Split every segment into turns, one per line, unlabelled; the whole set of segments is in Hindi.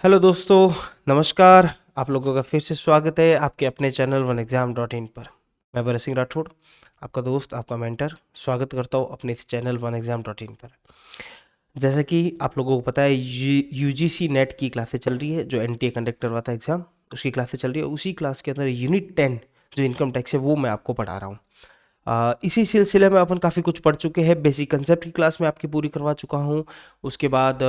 हेलो दोस्तों, नमस्कार। आप लोगों का फिर से स्वागत है आपके अपने channel one exam dot in पर। मैं भरत सिंह राठौड़, आपका दोस्त, आपका मेंटर, स्वागत करता हूँ अपने इस channel one exam dot in पर। जैसा कि आप लोगों को पता है, यूजीसी नेट की क्लासें चल रही है, जो एनटीए कंडक्ट करवाता है एग्ज़ाम, उसकी क्लासें चल रही है। उसी क्लास के अंदर यूनिट 10 जो इनकम टैक्स है वो मैं आपको पढ़ा रहा हूँ। इसी सिलसिले में अपन काफ़ी कुछ पढ़ चुके हैं। बेसिक कंसेप्ट की क्लास में आपकी पूरी करवा चुका हूँ। उसके बाद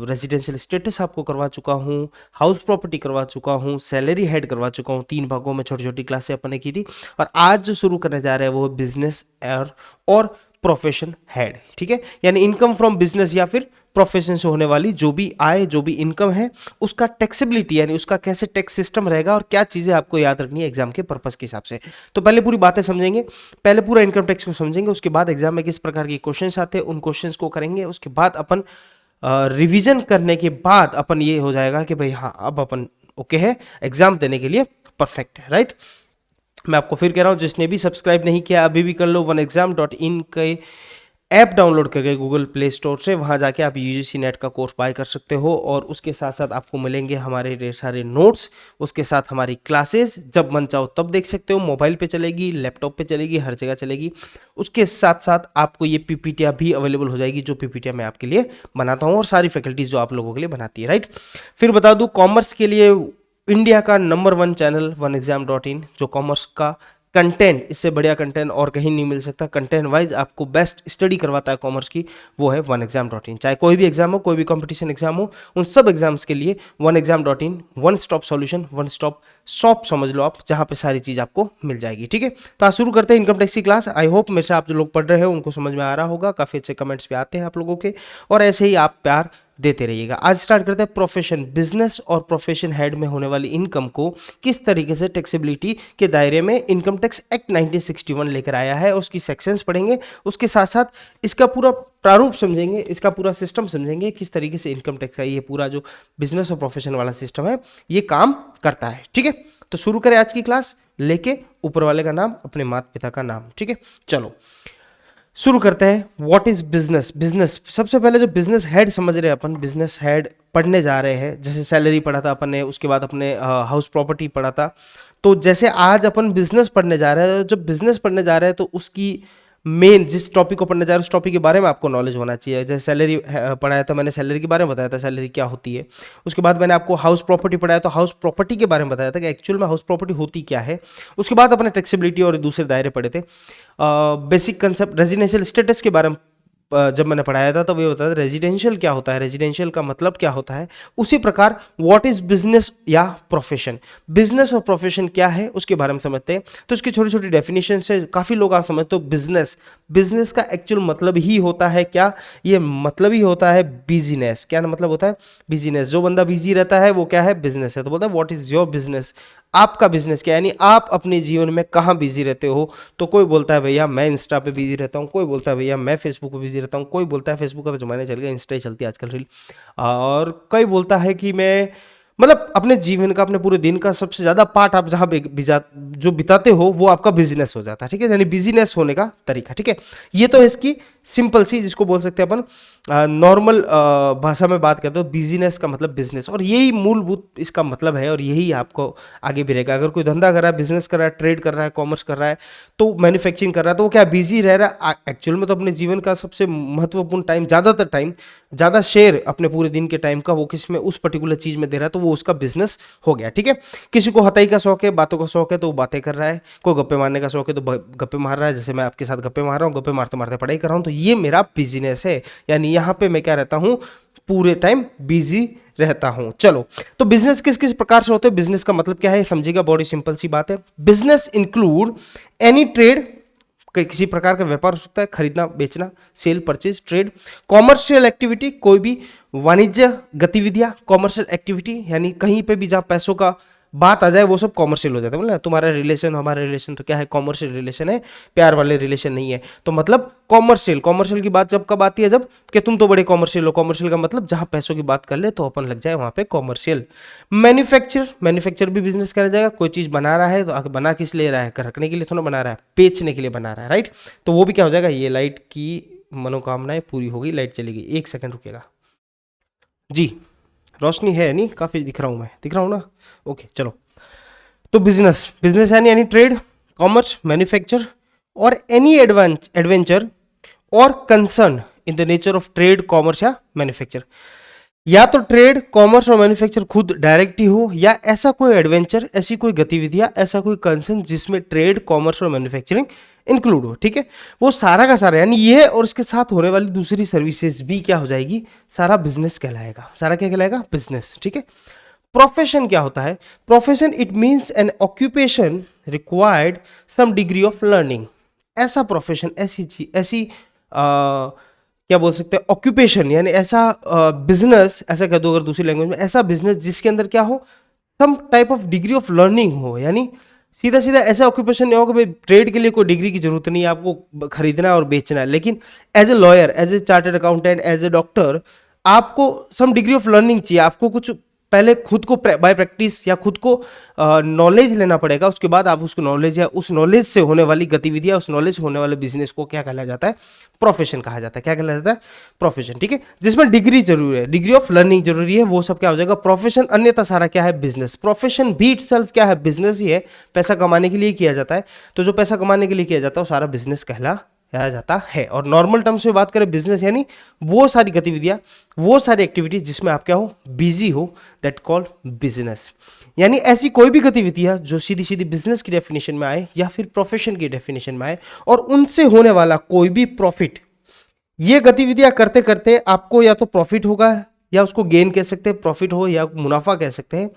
रेजिडेंशियल स्टेटस आपको करवा चुका हूँ, हाउस प्रॉपर्टी करवा चुका हूँ, सैलरी हेड करवा चुका हूँ। 3 भागों में छोटी छोटी क्लासें अपन ने की थी। और आज जो शुरू करने जा रहे हैं वो बिजनेस और प्रोफेशन हेड। ठीक है, यानी इनकम फ्रॉम बिजनेस या फिर प्रोफेशन से होने वाली जो भी आय, जो भी इनकम है, उसका टैक्सेबिलिटी यानी उसका कैसे टैक्स सिस्टम रहेगा और क्या चीज़ें आपको याद रखनी है एग्जाम के पर्पस के हिसाब से। तो पहले पूरी बातें समझेंगे, पहले पूरा इनकम टैक्स को समझेंगे, उसके बाद एग्जाम में किस प्रकार के क्वेश्चंस आते हैं उन क्वेश्चंस को करेंगे। उसके बाद अपन रिवीजन करने के बाद अपन ये हो जाएगा कि भाई हाँ, अब अपन ओके है एग्जाम देने के लिए, परफेक्ट है। राइट, मैं आपको फिर कह रहा हूँ, जिसने भी सब्सक्राइब नहीं किया अभी भी कर लो। वन एग्जाम डॉट इन के ऐप डाउनलोड करके गूगल प्ले स्टोर से, वहाँ जाके आप यूजीसी नेट का कोर्स बाय कर सकते हो। और उसके साथ साथ आपको मिलेंगे हमारे ढेर सारे नोट्स, उसके साथ हमारी क्लासेस, जब मन चाहो तब देख सकते हो। मोबाइल पे चलेगी, लैपटॉप पे चलेगी, हर जगह चलेगी। उसके साथ साथ आपको ये पीपीटियाँ भी अवेलेबल हो जाएगी, जो पीपीटियाँ मैं आपके लिए बनाता हूँ और सारी फैकल्टीज जो आप लोगों के लिए बनाती है। राइट, फिर बता दूँ, कॉमर्स के लिए इंडिया का number 1 channel one exam dot in, जो कॉमर्स का कंटेंट, इससे बढ़िया कंटेंट और कहीं नहीं मिल सकता। कंटेंट वाइज आपको बेस्ट स्टडी करवाता है कॉमर्स की, वो है वन एग्जाम डॉट इन। चाहे कोई भी एग्जाम हो, कोई भी कंपटीशन एग्जाम हो, उन सब एग्जाम्स के लिए one exam dot in one stop solution, one stop shop समझ लो आप, जहाँ पे सारी चीज़ आपको मिल जाएगी। ठीक है, तो आज शुरू करते हैं इनकम टैक्स की क्लास। आई होप मेरे से आप जो लोग पढ़ रहे हो उनको समझ में आ रहा होगा। काफ़ी अच्छे कमेंट्स भी आते हैं आप लोगों के, और ऐसे ही आप प्यार देते रहिएगा। आज स्टार्ट करते हैं प्रोफेशन। बिजनेस और प्रोफेशन हेड में होने वाली इनकम को किस तरीके से टैक्सेबिलिटी के दायरे में इनकम टैक्स एक्ट 1961 लेकर आया है, उसकी सेक्शंस पढ़ेंगे। उसके साथ साथ इसका पूरा प्रारूप समझेंगे, इसका पूरा सिस्टम समझेंगे, किस तरीके से इनकम टैक्स का ये पूरा जो बिजनेस और प्रोफेशन वाला सिस्टम है ये काम करता है। ठीक है, तो शुरू करें आज की क्लास, लेके ऊपर वाले का नाम, अपने माता पिता का नाम। ठीक है, चलो शुरू करते हैं। What is business? बिजनेस सबसे पहले जो बिजनेस हेड समझ रहे हैं अपन, बिजनेस हेड पढ़ने जा रहे हैं। जैसे सैलरी पढ़ा था अपन ने, उसके बाद अपने हाउस प्रॉपर्टी पढ़ा था। तो जैसे आज अपन बिजनेस पढ़ने जा रहे हैं, जब बिजनेस पढ़ने जा रहे हैं तो उसकी मेन जिस टॉपिक को पढ़ने जा रहे हैं उस टॉपिक के बारे में आपको नॉलेज होना चाहिए। जैसे सैलरी पढ़ाया था मैंने, सैलरी के बारे में बताया था, सैलरी क्या होती है। उसके बाद मैंने आपको हाउस प्रॉपर्टी पढ़ाया तो हाउस प्रॉपर्टी के बारे में बताया था कि एक्चुअल में हाउस प्रॉपर्टी होती क्या है। उसके बाद अपने टैक्सेबिलिटी और दूसरे दायरे पढ़े थे। बेसिक कंसेप्ट रेजिडेंशियल स्टेटस के बारे में जब मैंने पढ़ाया था तब ये बताया था रेजिडेंशियल क्या होता है, रेजिडेंशियल का मतलब क्या होता है। उसी प्रकार व्हाट इज बिजनेस या प्रोफेशन, बिजनेस और प्रोफेशन क्या है उसके बारे में समझते हैं। तो इसकी छोटी छोटी डेफिनेशन से काफ़ी लोग आप समझते हो बिजनेस, बिजनेस का एक्चुअल मतलब ही होता है क्या, ये मतलब ही होता है बिजनेस। क्या मतलब होता है? बिजनेस। जो बंदा बिजी रहता है वो क्या है? बिजनेस है। तो बोलता है व्हाट इज योर बिजनेस, आपका बिजनेस क्या है, यानी आप अपने जीवन में कहाँ बिजी रहते हो। तो कोई बोलता है भैया मैं इंस्टा पे बिजी रहता हूँ, कोई बोलता है भैया मैं फेसबुक पे बिजी रहता हूँ, कोई बोलता है फेसबुक का तो जमाना चल गया, इंस्टा ही चलती है आजकल रील। और कोई बोलता है कि मैं मतलब अपने जीवन का, अपने पूरे दिन का सबसे ज्यादा पार्ट आप जहाँ जो बिताते हो वो आपका बिजनेस हो जाता है। ठीक है, यानी बिजनेस होने का तरीका। ठीक है, ये तो है इसकी सिंपल सी, जिसको बोल सकते हैं अपन नॉर्मल भाषा में बात करते हो, बिजनेस का मतलब बिजनेस, और यही मूलभूत इसका मतलब है और यही आपको आगे भी रहेगा। अगर कोई धंधा कर रहा है, बिजनेस कर रहा है, ट्रेड कर रहा है, कॉमर्स कर रहा है, तो मैन्युफैक्चरिंग कर रहा है, तो वो क्या बिजी रह रहा है एक्चुअल में। तो अपने जीवन का सबसे महत्वपूर्ण टाइम, ज़्यादातर टाइम, ज़्यादा शेयर अपने पूरे दिन के टाइम का वो किस में, उस पर्टिकुलर चीज़ में दे रहा है, तो वो उसका बिजनेस हो गया। ठीक है, किसी को हथाई का शौक है, बातों का शौक है तो वो बातें कर रहा है, कोई गप्पे मारने का शौक है तो गप्पे मार रहा है, जैसे मैं आपके साथ गप्पे मार रहा हूँ, गप्पे मारते मारते पढ़ाई कर रहा हूँ, तो ये मेरा बिजनेस है। यानी यहाँ पे मैं क्या रहता हूँ, पूरे टाइम बिजी रहता हूं। चलो, तो बिजनेस किस किस प्रकार से होते हैं, बिजनेस का मतलब क्या है समझिएगा, बड़ी सिंपल सी बात है। बिजनेस इंक्लूड एनी ट्रेड, किसी प्रकार का व्यापार हो सकता है, खरीदना बेचना, cell purchase trade. Commercial activity, कोई भी वाणिज्य गतिविधियां, कॉमर्शियल एक्टिविटी, यानी कहीं पे भी जहां पैसों का बात आ जाए वो सब कॉमर्शियल हो जाता है। मतलब तुम्हारा रिलेशन, हमारा रिलेशन तो क्या है, कॉमर्शियल रिलेशन है, प्यार वाले रिलेशन नहीं है। तो मतलब कॉमर्शियल, कॉमर्शियल की बात जब कब आती है, जब कि तुम तो बड़े कॉमर्शियल हो। कॉमर्शियल का मतलब जहां पैसों की बात कर ले तो अपन लग जाए वहां पे कॉमर्शियल। मैन्युफैक्चर, मैन्युफैक्चर भी बिजनेस करा जाएगा। कोई चीज बना रहा है तो बना किस लिए रहा है, रखने के लिए थोड़ा बना रहा है, बेचने के लिए बना रहा है। राइट, तो वो भी क्या हो जाएगा, ये लाइट की मनोकामनाएं पूरी हो गई, लाइट चली गई, 1 सेकंड रुकेगा जी, रोशनी है नहीं, काफ़ी दिख रहा हूँ मैं, दिख रहा हूँ ना? ओके चलो। तो बिजनेस, बिजनेस यानी एनी ट्रेड, कॉमर्स, मैन्युफैक्चर और एनी एडवेंचर और concern in the nature of trade, commerce या मैन्युफैक्चर। या तो ट्रेड, कॉमर्स और मैन्युफैक्चर खुद डायरेक्ट ही हो, या ऐसा कोई एडवेंचर, ऐसी कोई गतिविधियां, ऐसा कोई कंसर्न जिसमें ट्रेड, कॉमर्स और मैन्युफैक्चरिंग इंक्लूड हो, ठीक है? वो सारा का सारा यानी ये और इसके साथ होने वाली दूसरी सर्विसेज भी क्या हो जाएगी, सारा बिजनेस कहलाएगा। सारा क्या कहलाएगा? बिजनेस, ठीक है? प्रोफेशन क्या होता है? Profession it means an occupation required some degree of learning. ऐसा प्रोफेशन, ऐसी चीज, ऐसी क्या बोल सकते हैं, ऑक्यूपेशन यानी ऐसा बिजनेस, ऐसा कह दो अगर दूसरी लैंग्वेज में, ऐसा बिजनेस जिसके अंदर क्या हो, some type of degree of learning हो। यानी सीधा सीधा ऐसा ऑक्यूपेशन नहीं होगा भाई ट्रेड के लिए कोई डिग्री की जरूरत नहीं है, आपको खरीदना है और बेचना है, लेकिन as a lawyer, as a chartered accountant, as a doctor आपको सम डिग्री ऑफ लर्निंग चाहिए। आपको कुछ पहले खुद को बाय प्रैक्टिस या खुद को नॉलेज लेना पड़ेगा, उसके बाद आप उसको नॉलेज या उस नॉलेज से होने वाली गतिविधियां, उस नॉलेज से होने वाले बिजनेस को क्या कहला जाता है? प्रोफेशन कहा जाता है। क्या कहला जाता है? प्रोफेशन, ठीक है? जिसमें डिग्री जरूरी है, डिग्री ऑफ लर्निंग जरूरी है, वो सब क्या हो जाएगा? प्रोफेशन। अन्यथा सारा क्या है? बिजनेस। प्रोफेशन भी इटसेल्फ क्या है? बिजनेस ही है, पैसा कमाने के लिए किया जाता है। तो जो पैसा कमाने के लिए किया जाता है वो सारा बिजनेस कहला जाता है। और नॉर्मल टर्म्स में बात करें बिजनेस यानी वो सारी गतिविधियां, वो सारी एक्टिविटीज जिसमें आप क्या हो? बिजी हो, दैट कॉल्ड बिजनेस। यानी ऐसी कोई भी गतिविधियां जो सीधी सीधी बिजनेस की डेफिनेशन में आए या फिर प्रोफेशन की डेफिनेशन में आए और उनसे होने वाला कोई भी प्रॉफिट, ये गतिविधियां करते करते आपको या तो प्रॉफिट होगा या उसको गेन कह सकते हैं, प्रॉफिट हो या मुनाफा कह सकते हैं।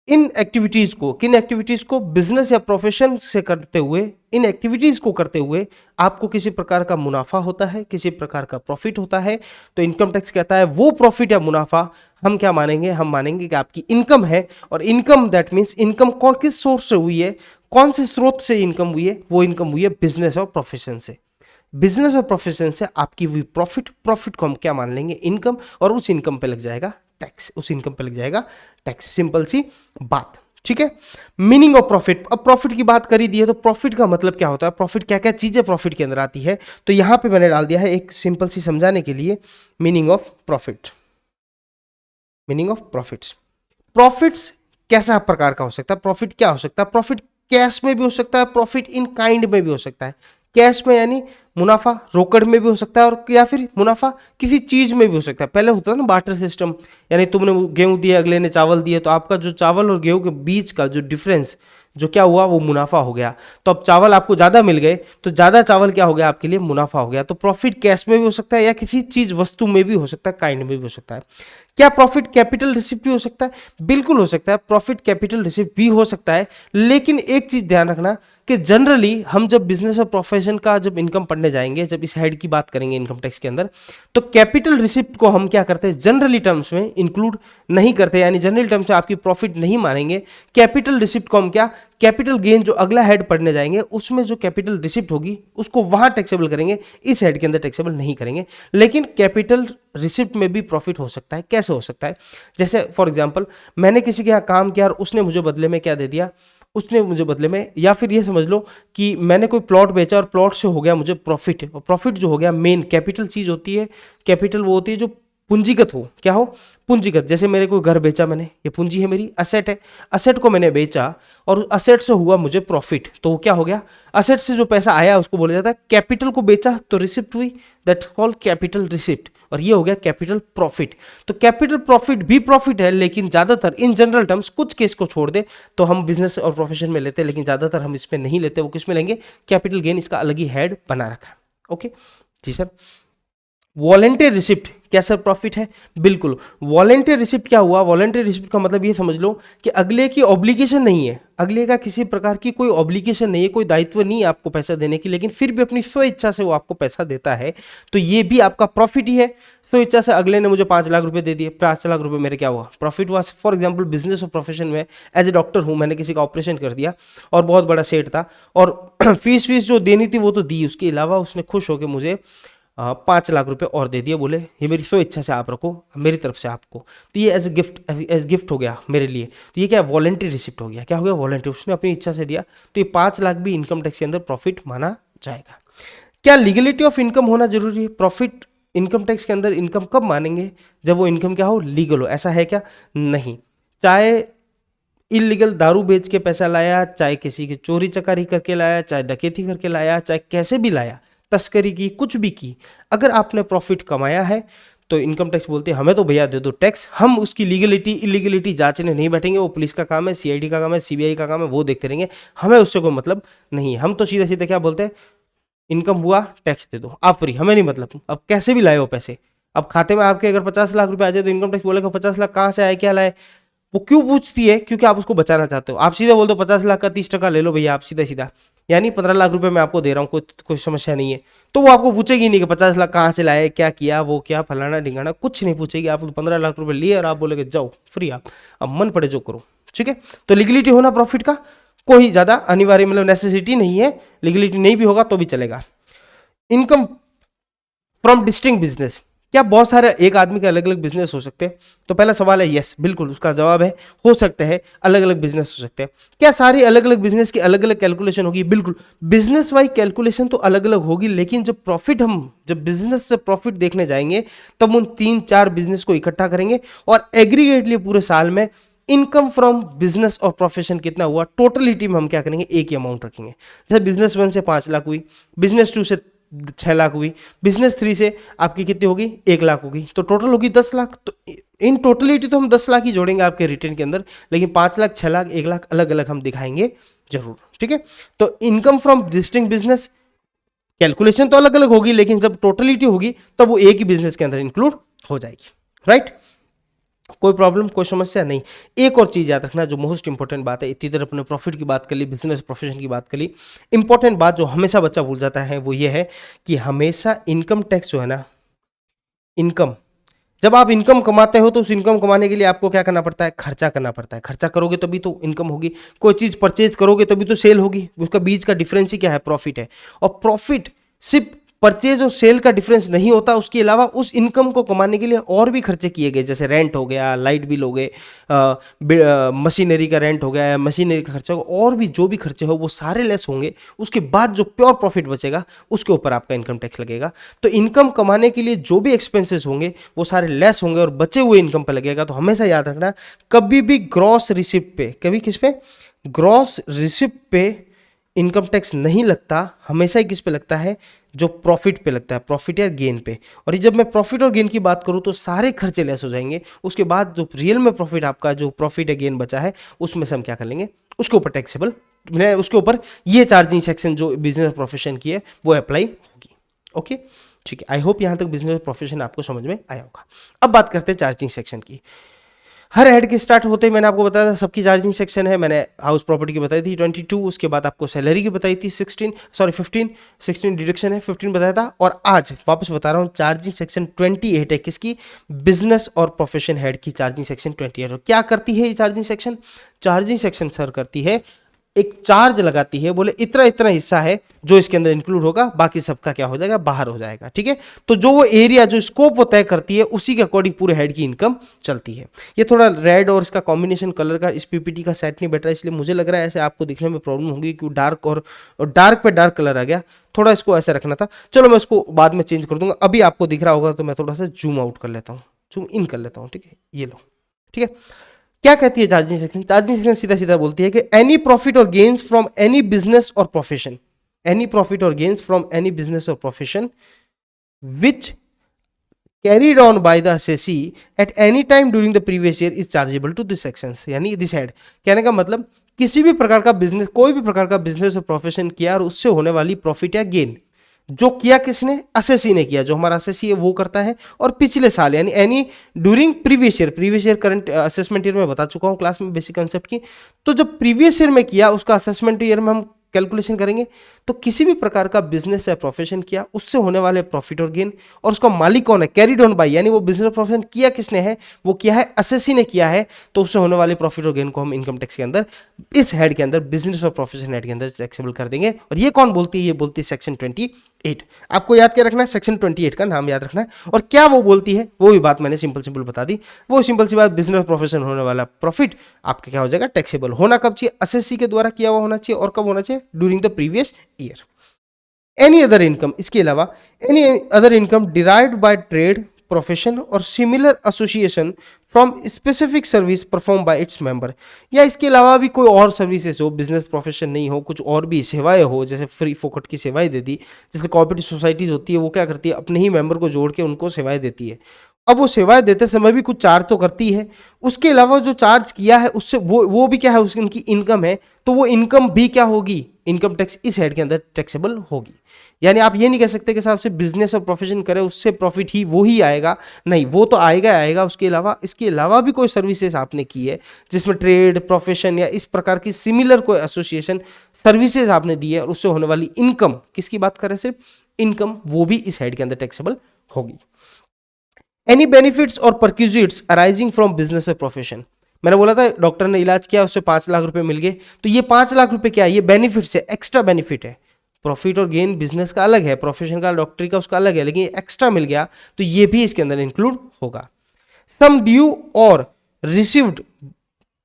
इन एक्टिविटीज को, किन एक्टिविटीज को? बिजनेस या प्रोफेशन से करते हुए, इन एक्टिविटीज को करते हुए आपको किसी प्रकार का मुनाफा होता है, किसी प्रकार का प्रॉफिट होता है। तो इनकम टैक्स कहता है वो प्रॉफिट या मुनाफा हम क्या मानेंगे? हम मानेंगे कि आपकी इनकम है। और इनकम दैट मीन्स इनकम किस सोर्स से हुई है, कौन से स्रोत से इनकम हुई है? वो इनकम हुई है बिजनेस और प्रोफेशन से। बिजनेस और प्रोफेशन से आपकी हुई प्रॉफिट, प्रॉफिट को हम क्या मान लेंगे? इनकम। और उस इनकम पे लग जाएगा टैक्स, उस इनकम पे लग जाएगा टैक्स। सिंपल सी बात, ठीक है? Meaning of profit. अब प्रॉफिट की बात करी दी है तो प्रॉफिट का मतलब क्या होता है? प्रॉफिट क्या क्या चीजें प्रॉफिट के अंदर आती है? तो यहां पे मैंने डाल दिया है एक सिंपल सी समझाने के लिए meaning of profit. Meaning of profits. Profits कैसा प्रकार का हो सकता है? प्रॉफिट क्या हो सकता है? प्रॉफिट कैश में भी हो सकता है, प्रॉफिट इन काइंड में भी हो सकता है। कैश में यानी मुनाफा रोकड़ में भी हो सकता है, और या फिर मुनाफा किसी चीज में भी हो सकता है। पहले होता था ना बार्टर सिस्टम, यानी तुमने गेहूं दिया, अगले ने चावल दिए, तो आपका जो चावल और गेहूं के बीच का जो डिफरेंस जो क्या हुआ, वो मुनाफा हो गया। तो अब चावल आपको ज्यादा मिल गए, तो ज्यादा चावल क्या हो गया? आपके लिए मुनाफा हो गया। तो प्रॉफिट कैश में भी हो सकता है या किसी चीज वस्तु में भी हो सकता है, काइंड में भी हो सकता है। क्या प्रॉफिट कैपिटल रिसिप्ट भी हो सकता है? बिल्कुल हो सकता है, प्रॉफिट कैपिटल रिसिप्ट भी हो सकता है। लेकिन एक चीज ध्यान रखना कि जनरली हम जब बिजनेस और प्रोफेशन का जब इनकम पढ़ने जाएंगे, जब इस हेड की बात करेंगे इनकम टैक्स के अंदर, तो कैपिटल रिसिप्ट को हम क्या करते हैं? जनरली टर्म्स में इंक्लूड नहीं करते, यानी जनरल टर्म्स में आपकी प्रॉफिट नहीं मानेंगे। कैपिटल रिसिप्ट को हम क्या, कैपिटल गेन जो अगला हेड पढ़ने जाएंगे उसमें जो कैपिटल रिसिप्ट होगी उसको वहां टैक्सेबल करेंगे, इस हेड के अंदर टैक्सेबल नहीं करेंगे। लेकिन कैपिटल रिसिप्ट में भी प्रॉफिट हो सकता है। कैसे हो सकता है? जैसे फॉर एग्जांपल मैंने किसी के यहाँ काम किया और उसने मुझे बदले में क्या दे दिया? उसने मुझे बदले में, या फिर ये समझ लो कि मैंने कोई प्लॉट बेचा और प्लॉट से हो गया मुझे प्रॉफिट। और प्रॉफिट जो हो गया, मेन कैपिटल चीज होती है। कैपिटल वो होती है जो पूंजीगत हो। क्या हो? पूंजीगत। जैसे मेरे को घर बेचा मैंने, ये पूंजी है मेरी, असेट है। असेट को मैंने बेचा और असेट से हुआ मुझे प्रॉफिट, तो वो क्या हो गया? असेट से जो पैसा आया उसको बोला जाता है कैपिटल को बेचा तो रिसिप्ट हुई, दैट्स कॉल्ड कैपिटल रिसिप्ट। और ये हो गया कैपिटल प्रॉफिट। तो कैपिटल प्रॉफिट भी प्रॉफिट है, लेकिन ज्यादातर इन जनरल टर्म्स, कुछ केस को छोड़ दे तो हम बिजनेस और प्रोफेशन में लेते हैं, लेकिन ज्यादातर हम इसमें नहीं लेते। वो किस में लेंगे? कैपिटल गेन, इसका अलग ही हेड बना रखा है। ओके जी सर। वॉलेंटियर रिसिप्ट क्या सर प्रॉफिट है? बिल्कुल। वॉलेंटियर रिसिप्ट क्या हुआ? वॉलेंटियर रिसिप्ट का मतलब ये समझ लो कि अगले की ऑब्लिगेशन नहीं है, अगले का किसी प्रकार की कोई ऑब्लिगेशन नहीं है, कोई दायित्व नहीं है आपको पैसा देने की, लेकिन फिर भी अपनी स्व इच्छा से वो आपको पैसा देता है, तो ये भी आपका प्रॉफिट ही है। स्व इच्छा से अगले ने मुझे 5 लाख रुपए दे दिए, 5 लाख रुपए मेरे क्या हुआ? प्रॉफिट हुआ। फॉर एग्जाम्पल बिजनेस और प्रोफेशन में एज ए डॉक्टर हूँ, मैंने किसी का ऑपरेशन कर दिया और बहुत बड़ा सेट था और फीस जो देनी थी वो तो दी, उसके अलावा उसने खुश होकर मुझे 5 लाख रुपए और दे दिए, बोले ये मेरी स्व इच्छा से आप रखो, मेरी तरफ से आपको। तो ये एज गिफ्ट हो गया मेरे लिए। तो ये क्या है? वॉलेंटरी रिसिप्ट हो गया। क्या हो गया? वॉलेंटरी, उसने अपनी इच्छा से दिया। तो ये 5 लाख भी इनकम टैक्स के अंदर प्रॉफिट माना जाएगा। क्या लीगलिटी ऑफ इनकम होना जरूरी है? प्रॉफिट इनकम टैक्स के अंदर इनकम कब मानेंगे? जब वो इनकम क्या हो, लीगल हो। ऐसा है क्या? नहीं। चाहे इलीगल दारू बेच के पैसा लाया, चाहे किसी की चोरी चकारी करके लाया, चाहे डकैती करके लाया, चाहे कैसे भी लाया, तस्करी की, कुछ भी की, अगर आपने प्रॉफिट कमाया है तो इनकम टैक्स बोलते हैं हमें तो भैया दे दो टैक्स, हम उसकी लीगलिटी इलीगलिटी जांचने नहीं बैठेंगे, वो पुलिस का काम है, सीआईडी का काम है, सीबीआई का काम है, वो देखते रहेंगे, हमें उससे कोई मतलब नहीं। हम तो सीधे सीधे क्या बोलते हैं, इनकम हुआ टैक्स दे दो, आप फ्री, हमें नहीं मतलब। अब कैसे भी लाए हो पैसे, अब खाते में आपके अगर 50 लाख रुपए आ जाए तो इनकम टैक्स बोलेगा 50 लाख कहाँ से आए, क्या लाए। वो क्यों पूछती है? क्योंकि आप उसको बचाना चाहते हो। आप सीधे बोल दो 50 लाख का 30% ले लो भैया, आप सीधा सीधा, यानी 15 लाख रुपए मैं आपको दे रहा हूँ, कोई समस्या नहीं है। तो वो आपको पूछेगी नहीं कि 50 लाख कहाँ से लाए, क्या किया, वो क्या फलाना ढिंगाना, कुछ नहीं पूछेगी। आप 15 लाख रुपए लिए और आप बोलेगे जाओ फ्री, आप अब मन पड़े जो करो, ठीक है। तो लीगलिटी होना प्रॉफिट का कोई ज्यादा अनिवार्य मतलब नेसेसिटी नहीं है, लीगलिटी नहीं भी होगा तो भी चलेगा। इनकम फ्रॉम डिस्टिंक्ट बिजनेस, क्या बहुत सारे एक आदमी के अलग अलग बिजनेस हो सकते हैं? तो पहला सवाल है यस, बिल्कुल उसका जवाब है हो सकते हैं, अलग अलग बिजनेस हो सकते हैं। क्या सारी अलग अलग बिजनेस की अलग अलग कैलकुलेशन होगी? बिल्कुल, बिजनेस वाइज कैलकुलेशन तो अलग अलग होगी, लेकिन जब बिजनेस से प्रॉफिट देखने जाएंगे तब उन 3-4 बिजनेस को इकट्ठा करेंगे और एग्रीगेटली पूरे साल में इनकम फ्रॉम बिजनेस और प्रोफेशन कितना हुआ, टोटलिटी में हम क्या करेंगे, एक ही अमाउंट रखेंगे। जैसे बिजनेस 1 से 5 लाख हुई, बिजनेस 2 से 6 लाख हुई, बिजनेस 3 से आपकी कितनी होगी, 1 लाख होगी, तो टोटल होगी 10 लाख। तो इन टोटलिटी तो हम 10 लाख ही जोड़ेंगे आपके रिटर्न के अंदर, लेकिन 5 लाख, 6 लाख, 1 लाख अलग अलग हम दिखाएंगे जरूर, ठीक है। तो income from distinct business calculation तो अलग अलग होगी, लेकिन जब टोटलिटी होगी तब वो एक ही बिजनेस के अंदर इंक्लूड हो जाएगी, राइट। कोई प्रॉब्लम, कोई समस्या नहीं। एक और चीज याद रखना जो मोस्ट इंपॉर्टेंट बात है, इतनी देर अपने प्रॉफिट की बात कर ली, बिजनेस प्रोफेशन की बात कर ली, इंपॉर्टेंट बात जो हमेशा बच्चा भूल जाता है वो ये है कि हमेशा इनकम टैक्स जो है ना, इनकम, जब आप इनकम कमाते हो तो उस इनकम कमाने के लिए आपको क्या करना पड़ता है, खर्चा करना पड़ता है। खर्चा करोगे तभी तो इनकम होगी। कोई चीज परचेज करोगे तभी तो सेल होगी। उसका बीच का डिफरेंस ही क्या है, प्रॉफिट है। और प्रॉफिट सिर्फ परचेज और सेल का डिफरेंस नहीं होता, उसके अलावा उस इनकम को कमाने के लिए और भी खर्चे किए गए, जैसे रेंट हो गया, लाइट बिल हो गए, मशीनरी का रेंट हो गया, मशीनरी का खर्चा होगा, और भी जो भी खर्चे हो वो सारे लेस होंगे। उसके बाद जो प्योर प्रॉफिट बचेगा उसके ऊपर आपका इनकम टैक्स लगेगा। तो इनकम कमाने के लिए जो भी एक्सपेंसेस होंगे वो सारे लेस होंगे और बचे हुए इनकम पर लगेगा। तो हमेशा याद रखना, कभी भी ग्रॉस रिसिप्ट पे, कभी किस पे, ग्रॉस रिसिप्ट पे इनकम टैक्स नहीं लगता। हमेशा ही किस पे लगता है, जो प्रॉफिट पे लगता है, प्रॉफिट या गेन पे। और ये जब मैं प्रॉफिट और गेन की बात करूं तो सारे खर्चे लेस हो जाएंगे। उसके बाद जो रियल में प्रॉफिट, आपका जो प्रॉफिट या गेन बचा है, उसमें से हम क्या कर लेंगे, उसके ऊपर टैक्सेबल, उसके ऊपर ये चार्जिंग सेक्शन जो बिजनेस प्रोफेशन की है वो अप्लाई होगी। ओके, ठीक है। आई होप यहां तक बिजनेस प्रोफेशन आपको समझ में आया होगा। अब बात करते हैं चार्जिंग सेक्शन की। हर हेड के स्टार्ट होते ही मैंने आपको बताया था सबकी चार्जिंग सेक्शन है। मैंने हाउस प्रॉपर्टी की बताई थी 22, उसके बाद आपको सैलरी की बताई थी 15 डिडक्शन है 15 बताया था। और आज वापस बता रहा हूँ चार्जिंग सेक्शन 28 है, किसकी, बिजनेस और प्रोफेशन हेड की चार्जिंग सेक्शन 28। क्या करती है ये charging section? Charging section sir करती है, एक चार्ज लगाती है, बोले इतना इतना हिस्सा है जो इसके अंदर इंक्लूड होगा, बाकी सबका क्या हो जाएगा, बाहर हो जाएगा, ठीक है। तो जो वो एरिया, जो स्कोप वो तय करती है, उसी के अकॉर्डिंग पूरे हेड की इनकम चलती है। ये थोड़ा रेड और इसका कॉम्बिनेशन कलर का इस पीपीटी का सेट नहीं बैठ रहा है, इसलिए मुझे लग रहा है ऐसे आपको दिखने में प्रॉब्लम होगी, क्योंकि डार्क और डार्क पे डार्क कलर आ गया। थोड़ा इसको ऐसे रखना था, चलो मैं इसको बाद में चेंज कर दूंगा। अभी आपको दिख रहा होगा तो मैं थोड़ा सा जूम आउट कर लेता हूँ, जूम इन कर लेता हूँ, ठीक है, ये लो, ठीक है। क्या कहती है चार्जिंग सेक्शन? चार्जिंग सेक्शन सीधा सीधा बोलती है कि एनी प्रॉफिट और गेन्स फ्रॉम एनी बिजनेस और प्रोफेशन, एनी प्रॉफिट और गेन्स फ्रॉम एनी बिजनेस और profession which carried on by the assessee at any time during the previous year is chargeable to this sections, यानी दिस हेड। कहने का मतलब, किसी भी प्रकार का बिजनेस, कोई भी प्रकार का बिजनेस और प्रोफेशन किया और उससे होने वाली प्रॉफिट या गेन जो किया किसने, असेसी ने किया, जो हमारा असेसी है वो करता है। और पिछले साल यानी any during previous year current assessment year में बता चुका हूं क्लास में बेसिक कंसेप्ट की। तो जब प्रीवियस ईयर में किया उसका असेसमेंट ईयर में हम कैलकुलेशन करेंगे। तो किसी भी प्रकार का बिजनेस या प्रोफेशन किया, उससे होने वाले प्रॉफिट और गेन, और उसका मालिक कौन है, कैरीड ऑन बाय, यानी वो बिजनेस प्रोफेशन किया किसने है, वो किया है असेसी ने किया है। तो उससे होने वाले प्रॉफिट और गेन को हम इनकम टैक्स के अंदर, इस हेड के अंदर, बिजनेस और प्रोफेशन हेड के अंदर टैक्सेबल कर देंगे। और ये कौन बोलती है, ये बोलती है सेक्शन 28। आपको याद क्या रखना है, सेक्शन 28 का नाम याद रखना है। और क्या वो बोलती है, वो भी बात मैंने सिंपल बता दी। वो सिंपल सी बात, बिजनेस प्रोफेशन होने वाला प्रॉफिट आपका क्या हो जाएगा, टैक्सेबल। होना कब चाहिए, असेसी के द्वारा किया हुआ होना चाहिए। और कब होना चाहिए, during the previous year. Any other income, इसके अलावा any other income derived by trade, profession और similar association from specific service perform by its member, या इसके अलावा भी कोई और सर्विसेज हो, बिजनेस प्रोफेशन नहीं हो, कुछ और भी सेवाएं हो, जैसे फ्री फोकट की सेवाएं दे दी, जैसे कोऑपरेटिव सोसाइटीज होती है, वो क्या करती है, अपने ही मेंबर को जोड़ के उनको सेवाएं देती है। अब वो सेवाएं देते समय भी कुछ चार्ज तो करती है, उसके अलावा जो चार्ज किया है उससे वो भी क्या है, उसकी उनकी इनकम है, तो वो इनकम भी क्या होगी, इनकम टैक्स इस हेड के अंदर टैक्सेबल होगी। यानी आप ये नहीं कह सकते कि साहब से बिजनेस और प्रोफेशन करे उससे प्रॉफिट ही वो ही आएगा, नहीं, वो तो आएगा आएगा, उसके अलावा इसके अलावा भी कोई सर्विसेज आपने की है जिसमें ट्रेड, प्रोफेशन या इस प्रकार की सिमिलर कोई एसोसिएशन सर्विसेज आपने दी है, और उससे होने वाली इनकम, किसकी बात करें, सिर्फ इनकम, वो भी इस हेड के अंदर टैक्सेबल होगी। एनी बेनिफिट्स और परक्यूजिट्स अराइजिंग फ्रॉम बिजनेस और प्रोफेशन, मैंने बोला था डॉक्टर ने इलाज किया, उससे 5 लाख रुपए मिल गए, तो ये 5 लाख रुपए क्या है, ये बेनिफिट्स है, एक्स्ट्रा बेनिफिट है। प्रॉफिट और गेन बिजनेस का अलग है, प्रोफेशन का, डॉक्टरी का उसका अलग है, लेकिन एक्स्ट्रा मिल गया तो ये भी इसके अंदर इंक्लूड होगा। सम ड्यू और received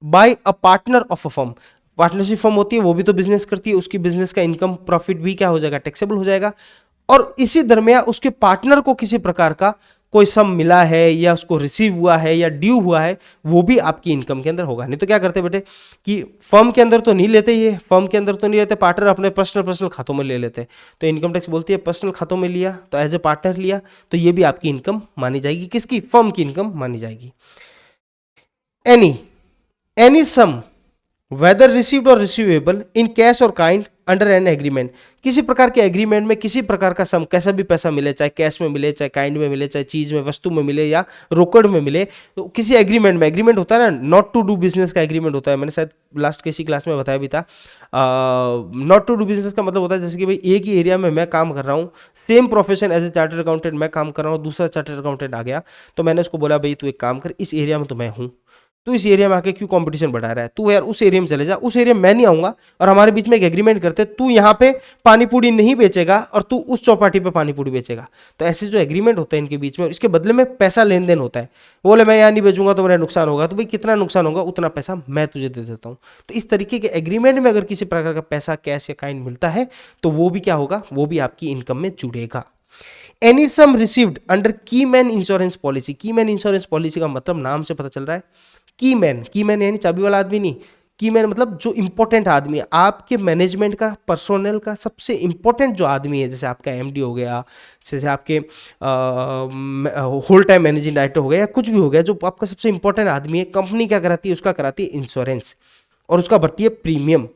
by a partner of a firm, partnership firm होती है, वो भी तो बिजनेस करती है, उसकी बिजनेस का इनकम प्रॉफिट भी क्या हो जाएगा, टैक्सेबल हो जाएगा। और इसी दरमियान उसके पार्टनर को किसी प्रकार का कोई सम मिला है या उसको रिसीव हुआ है या ड्यू हुआ है, वो भी आपकी इनकम के अंदर होगा। नहीं तो क्या करते बेटे कि फर्म के अंदर तो नहीं लेते, ये फर्म के अंदर तो नहीं लेते, पार्टनर अपने पर्सनल खातों में ले लेते, तो इनकम टैक्स बोलती है पर्सनल खातों में लिया तो एज ए पार्टनर लिया, तो ये भी आपकी इनकम मानी जाएगी, किसकी, फर्म की इनकम मानी जाएगी। एनी सम वेदर रिसीव्ड और रिसीवेबल इन कैश और काइंड अंडर एन एग्रीमेंट, किसी प्रकार के एग्रीमेंट में किसी प्रकार का सम, कैसा भी पैसा मिले, चाहे कैश में मिले, चाहे काइंड में मिले, चाहे चीज में, वस्तु में मिले या रोकड़ में मिले, तो किसी एग्रीमेंट में, एग्रीमेंट होता है ना, नॉट टू डू बिजनेस का एग्रीमेंट होता है, मैंने शायद लास्ट किसी क्लास में बताया भी था। नॉट टू डू बिजनेस का मतलब होता है जैसे कि भाई एक ही एरिया में मैं काम कर रहा हूँ, same profession as a chartered accountant मैं काम कर रहा हूँ, दूसरा चार्टर्ड अकाउंटेंट आ गया, तो मैंने उसको बोला भाई तू एक काम कर, इस एरिया में तो मैं हूँ, तू इस एरिया में आके क्यों कंपटीशन बढ़ा रहा है, तू यार उस एरिया में चले जा, उस एरिया में मैं नहीं आऊंगा, और हमारे बीच में एक एग्रीमेंट करते, तू यहाँ पे पानी पूरी नहीं बेचेगा और तू उस चौपाटी पे पानी पूरी बेचेगा। तो ऐसे जो एग्रीमेंट होता है इनके बीच में, इसके बदले में पैसा लेन देन होता है, बोले मैं यहाँ नहीं बेचूंगा तो मेरा नुकसान होगा, तो भाई कितना नुकसान होगा उतना पैसा मैं तुझे दे देता हूँ। तो इस तरीके के एग्रीमेंट में अगर किसी प्रकार का पैसा, कैश या काइंड मिलता है, तो वो भी क्या होगा, वो भी आपकी इनकम में जुड़ेगा। एनी सम रिसीव्ड अंडर की मैन इंश्योरेंस पॉलिसी, की मैन इंश्योरेंस पॉलिसी का मतलब नाम से पता चल रहा है, की मैन यानी चाबी वाला आदमी नहीं, की मैन मतलब जो इंपॉर्टेंट आदमी है आपके मैनेजमेंट का, पर्सोनल का सबसे इंपॉर्टेंट जो आदमी है, जैसे आपका एमडी हो गया, जैसे आपके होल टाइम मैनेजिंग डायरेक्टर हो गया, या कुछ भी हो गया, जो आपका सबसे इंपॉर्टेंट आदमी है, कंपनी क्या कराती है, उसका कराती है इंश्योरेंस, और उसका भरती है प्रीमियम।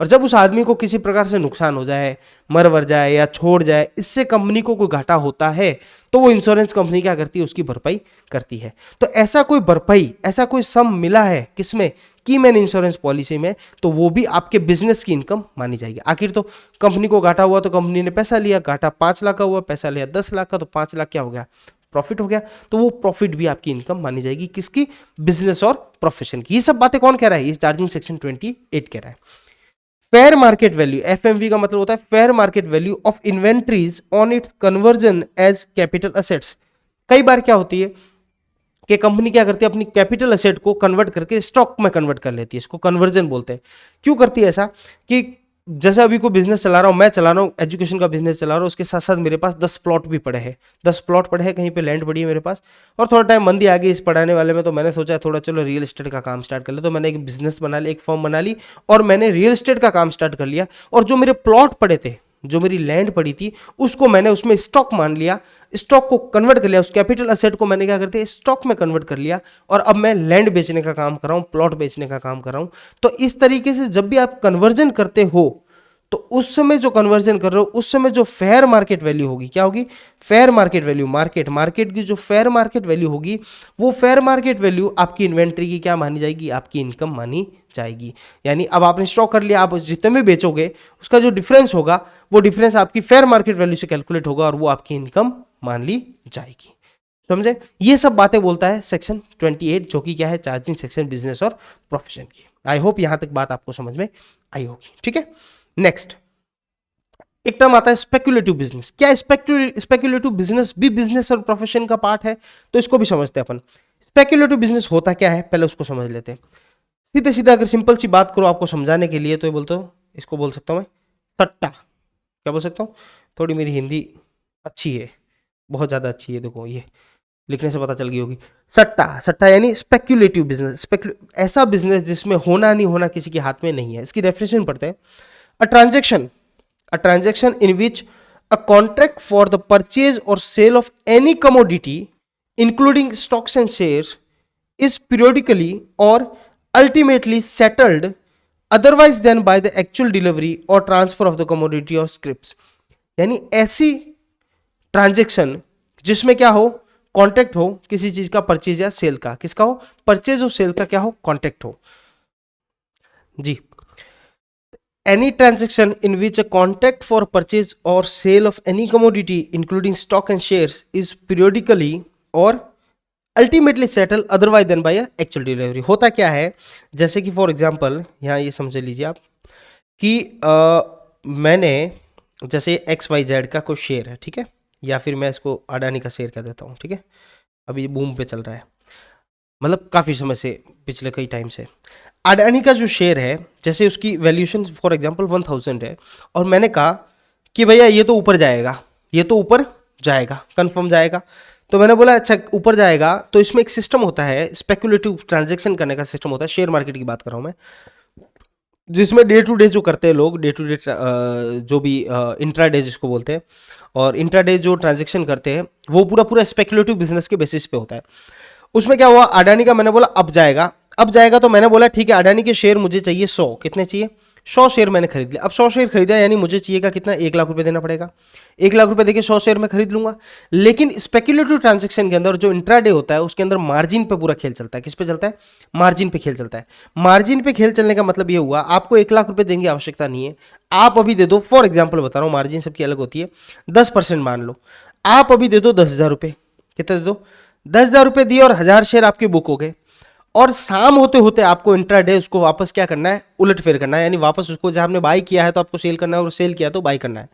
और जब उस आदमी को किसी प्रकार से नुकसान हो जाए, मर वर जाए या छोड़ जाए, इससे कंपनी को कोई घाटा होता है, तो वो इंश्योरेंस कंपनी क्या करती है, उसकी भरपाई करती है। तो ऐसा कोई भरपाई, ऐसा कोई सम मिला है किसमें, की मैन इंश्योरेंस पॉलिसी में, तो वो भी आपके बिजनेस की इनकम मानी जाएगी। आखिर तो कंपनी को घाटा हुआ तो कंपनी ने पैसा लिया, घाटा 5 लाख का हुआ, पैसा लिया 10 लाख का, तो 5 लाख क्या हो गया, प्रॉफिट हो गया, तो वो प्रॉफिट भी आपकी इनकम मानी जाएगी, किसकी, बिजनेस और प्रोफेशन की। ये सब बातें कौन कह रहा है, ये चार्जिंग सेक्शन 28 कह रहा है। फेयर मार्केट वैल्यू, एफएमवी का मतलब होता है fair market value of inventories on its conversion as capital assets. कई बार क्या होती है कि कंपनी क्या करती है, अपनी कैपिटल असेट को कन्वर्ट करके स्टॉक में कन्वर्ट कर लेती है, इसको कन्वर्जन बोलते हैं। क्यों करती है ऐसा, कि जैसे अभी कोई बिजनेस चला रहा हूँ, मैं चला रहा हूँ, एजुकेशन का बिजनेस चला रहा हूँ, उसके साथ साथ मेरे पास 10 प्लॉट भी पड़े हैं, 10 प्लॉट पड़े हैं, कहीं पे लैंड पड़ी है मेरे पास, और थोड़ा टाइम मंदी आ गई इस पढ़ाने वाले में, तो मैंने सोचा थोड़ा चलो रियल एस्टेट का काम स्टार्ट कर ले, तो मैंने एक बिजनेस बना लिया, एक फर्म बना ली, और मैंने रियल एस्टेट का काम स्टार्ट कर लिया, और जो मेरे प्लॉट पड़े थे, जो मेरी लैंड पड़ी थी, उसको मैंने उसमें स्टॉक मान लिया, स्टॉक को कन्वर्ट कर लिया, उस कैपिटल असेट को मैंने क्या करते हैं, स्टॉक में कन्वर्ट कर लिया, और अब मैं लैंड बेचने का काम कर रहा हूँ, प्लॉट बेचने का काम कर रहा हूँ। तो इस तरीके से जब भी आप कन्वर्जन करते हो, तो उस समय जो कन्वर्जन कर रहे हो, उस समय जो फेयर मार्केट वैल्यू होगी, क्या होगी, फेयर मार्केट वैल्यू, मार्केट की जो फेयर मार्केट वैल्यू होगी, वो फेयर मार्केट वैल्यू आपकी इन्वेंट्री की क्या मानी जाएगी, आपकी इनकम मानी जाएगी। यानी अब आपने स्टॉक कर लिया, आप जितने भी बेचोगे उसका जो डिफरेंस होगा, वो डिफरेंस आपकी फेयर मार्केट वैल्यू से कैलकुलेट होगा, और वो आपकी इनकम मान ली जाएगी। समझे, ये सब बातें बोलता है सेक्शन 28, जो कि क्या है, चार्जिंग सेक्शन बिजनेस और प्रोफेशन की। आई होप यहां तक बात आपको समझ में आई होगी। ठीक है, नेक्स्ट एक टर्म आता है स्पेक्युलेटिव बिजनेस। क्या स्पेक्युलेटिव बिजनेस भी बिजनेस और प्रोफेशन का पार्ट है, तो इसको भी समझते हैं अपन। स्पेक्युलेटिव बिजनेस होता क्या है, पहले उसको समझ लेते हैं। सीधे सीधे अगर सिंपल सी बात करो आपको समझाने के लिए, तो ये बोलते हो, इसको बोल सकता हूं मैं सट्टा। क्या बोल सकता हूं, थोड़ी मेरी हिंदी अच्छी है, बहुत ज़्यादा अच्छी है, देखो ये लिखने से पता चल गई होगी। सट्टा, सट्टा यानी स्पेक्युलेटिव बिजनेस, ऐसा बिजनेस जिसमें होना नहीं होना किसी के हाथ में नहीं है। इसकी डेफिनेशन पढ़ते हैं। A transaction in which a contract for the purchase or sale of any commodity including stocks and shares is periodically or ultimately settled otherwise than by the actual delivery or transfer of the commodity or scripts। यानी ऐसी ट्रांजेक्शन जिसमें क्या हो, कॉन्ट्रैक्ट हो किसी चीज का, परचेज या सेल का, किसका हो, परचेज और सेल का क्या हो, कॉन्ट्रैक्ट हो जी। Any transaction in which a contract for purchase or sale of any commodity including stock and shares is periodically or ultimately settle otherwise than by actual delivery. होता क्या है, जैसे कि फॉर एग्जांपल यहाँ ये समझ लीजिए आप कि मैंने जैसे XYZ का कोई शेयर है, ठीक है, या फिर मैं इसको अडानी का शेयर कह देता हूँ, ठीक है, अभी बूम पे चल रहा है, मतलब काफ़ी समय से, पिछले कई टाइम से अडानी का जो शेयर है, जैसे उसकी वैल्यूएशन फॉर एग्जांपल 1000 है, और मैंने कहा कि भैया ये तो ऊपर जाएगा, ये तो ऊपर जाएगा, कंफर्म जाएगा। तो मैंने बोला अच्छा ऊपर जाएगा, तो इसमें एक सिस्टम होता है, स्पेकुलेटिव ट्रांजैक्शन करने का सिस्टम होता है, शेयर मार्केट की बात कर रहा हूँ मैं, जिसमें डे टू डे जो करते हैं लोग, डे टू डे जो भी इंट्राडे जिसको बोलते हैं, और इंट्राडे जो ट्रांजैक्शन करते हैं वो पूरा पूरा स्पेकुलेटिव बिजनेस के बेसिस पे होता है। उसमें क्या हुआ, अडानी का मैंने बोला अब जाएगा, अब जाएगा, तो मैंने बोला ठीक है अडानी के शेयर मुझे चाहिए 100, कितने चाहिए, 100 शेयर मैंने खरीद लिया। अब 100 शेयर खरीदा यानी मुझे चाहिएगा कितना, 1 लाख रुपए देना पड़ेगा। 1 लाख रुपए देके 100 शेयर मैं खरीद लूंगा। लेकिन स्पेकुलेटिव ट्रांजैक्शन के अंदर जो इंट्राडे होता है उसके अंदर मार्जिन पे पूरा खेल चलता है। किस पे चलता है, मार्जिन पे खेल चलता है। मार्जिन पे खेल चलने का मतलब ये हुआ, आपको 1 लाख रुपए देने की आवश्यकता नहीं है, आप अभी दे दो, फॉर एग्जाम्पल बता रहा हूँ, मार्जिन सबकी अलग होती है, 10% मान लो, आप अभी दे दो 10,000 रुपए, कितने दे दो, 10,000 रुपए दिए और 1000 शेयर आपके बुक हो गए, और शाम होते होते आपको इंट्राडे उसको वापस क्या करना है, उलट फेर करना है, यानी वापस उसको जहां आपने बाई किया है तो आपको सेल करना है, और सेल किया तो बाई करना है।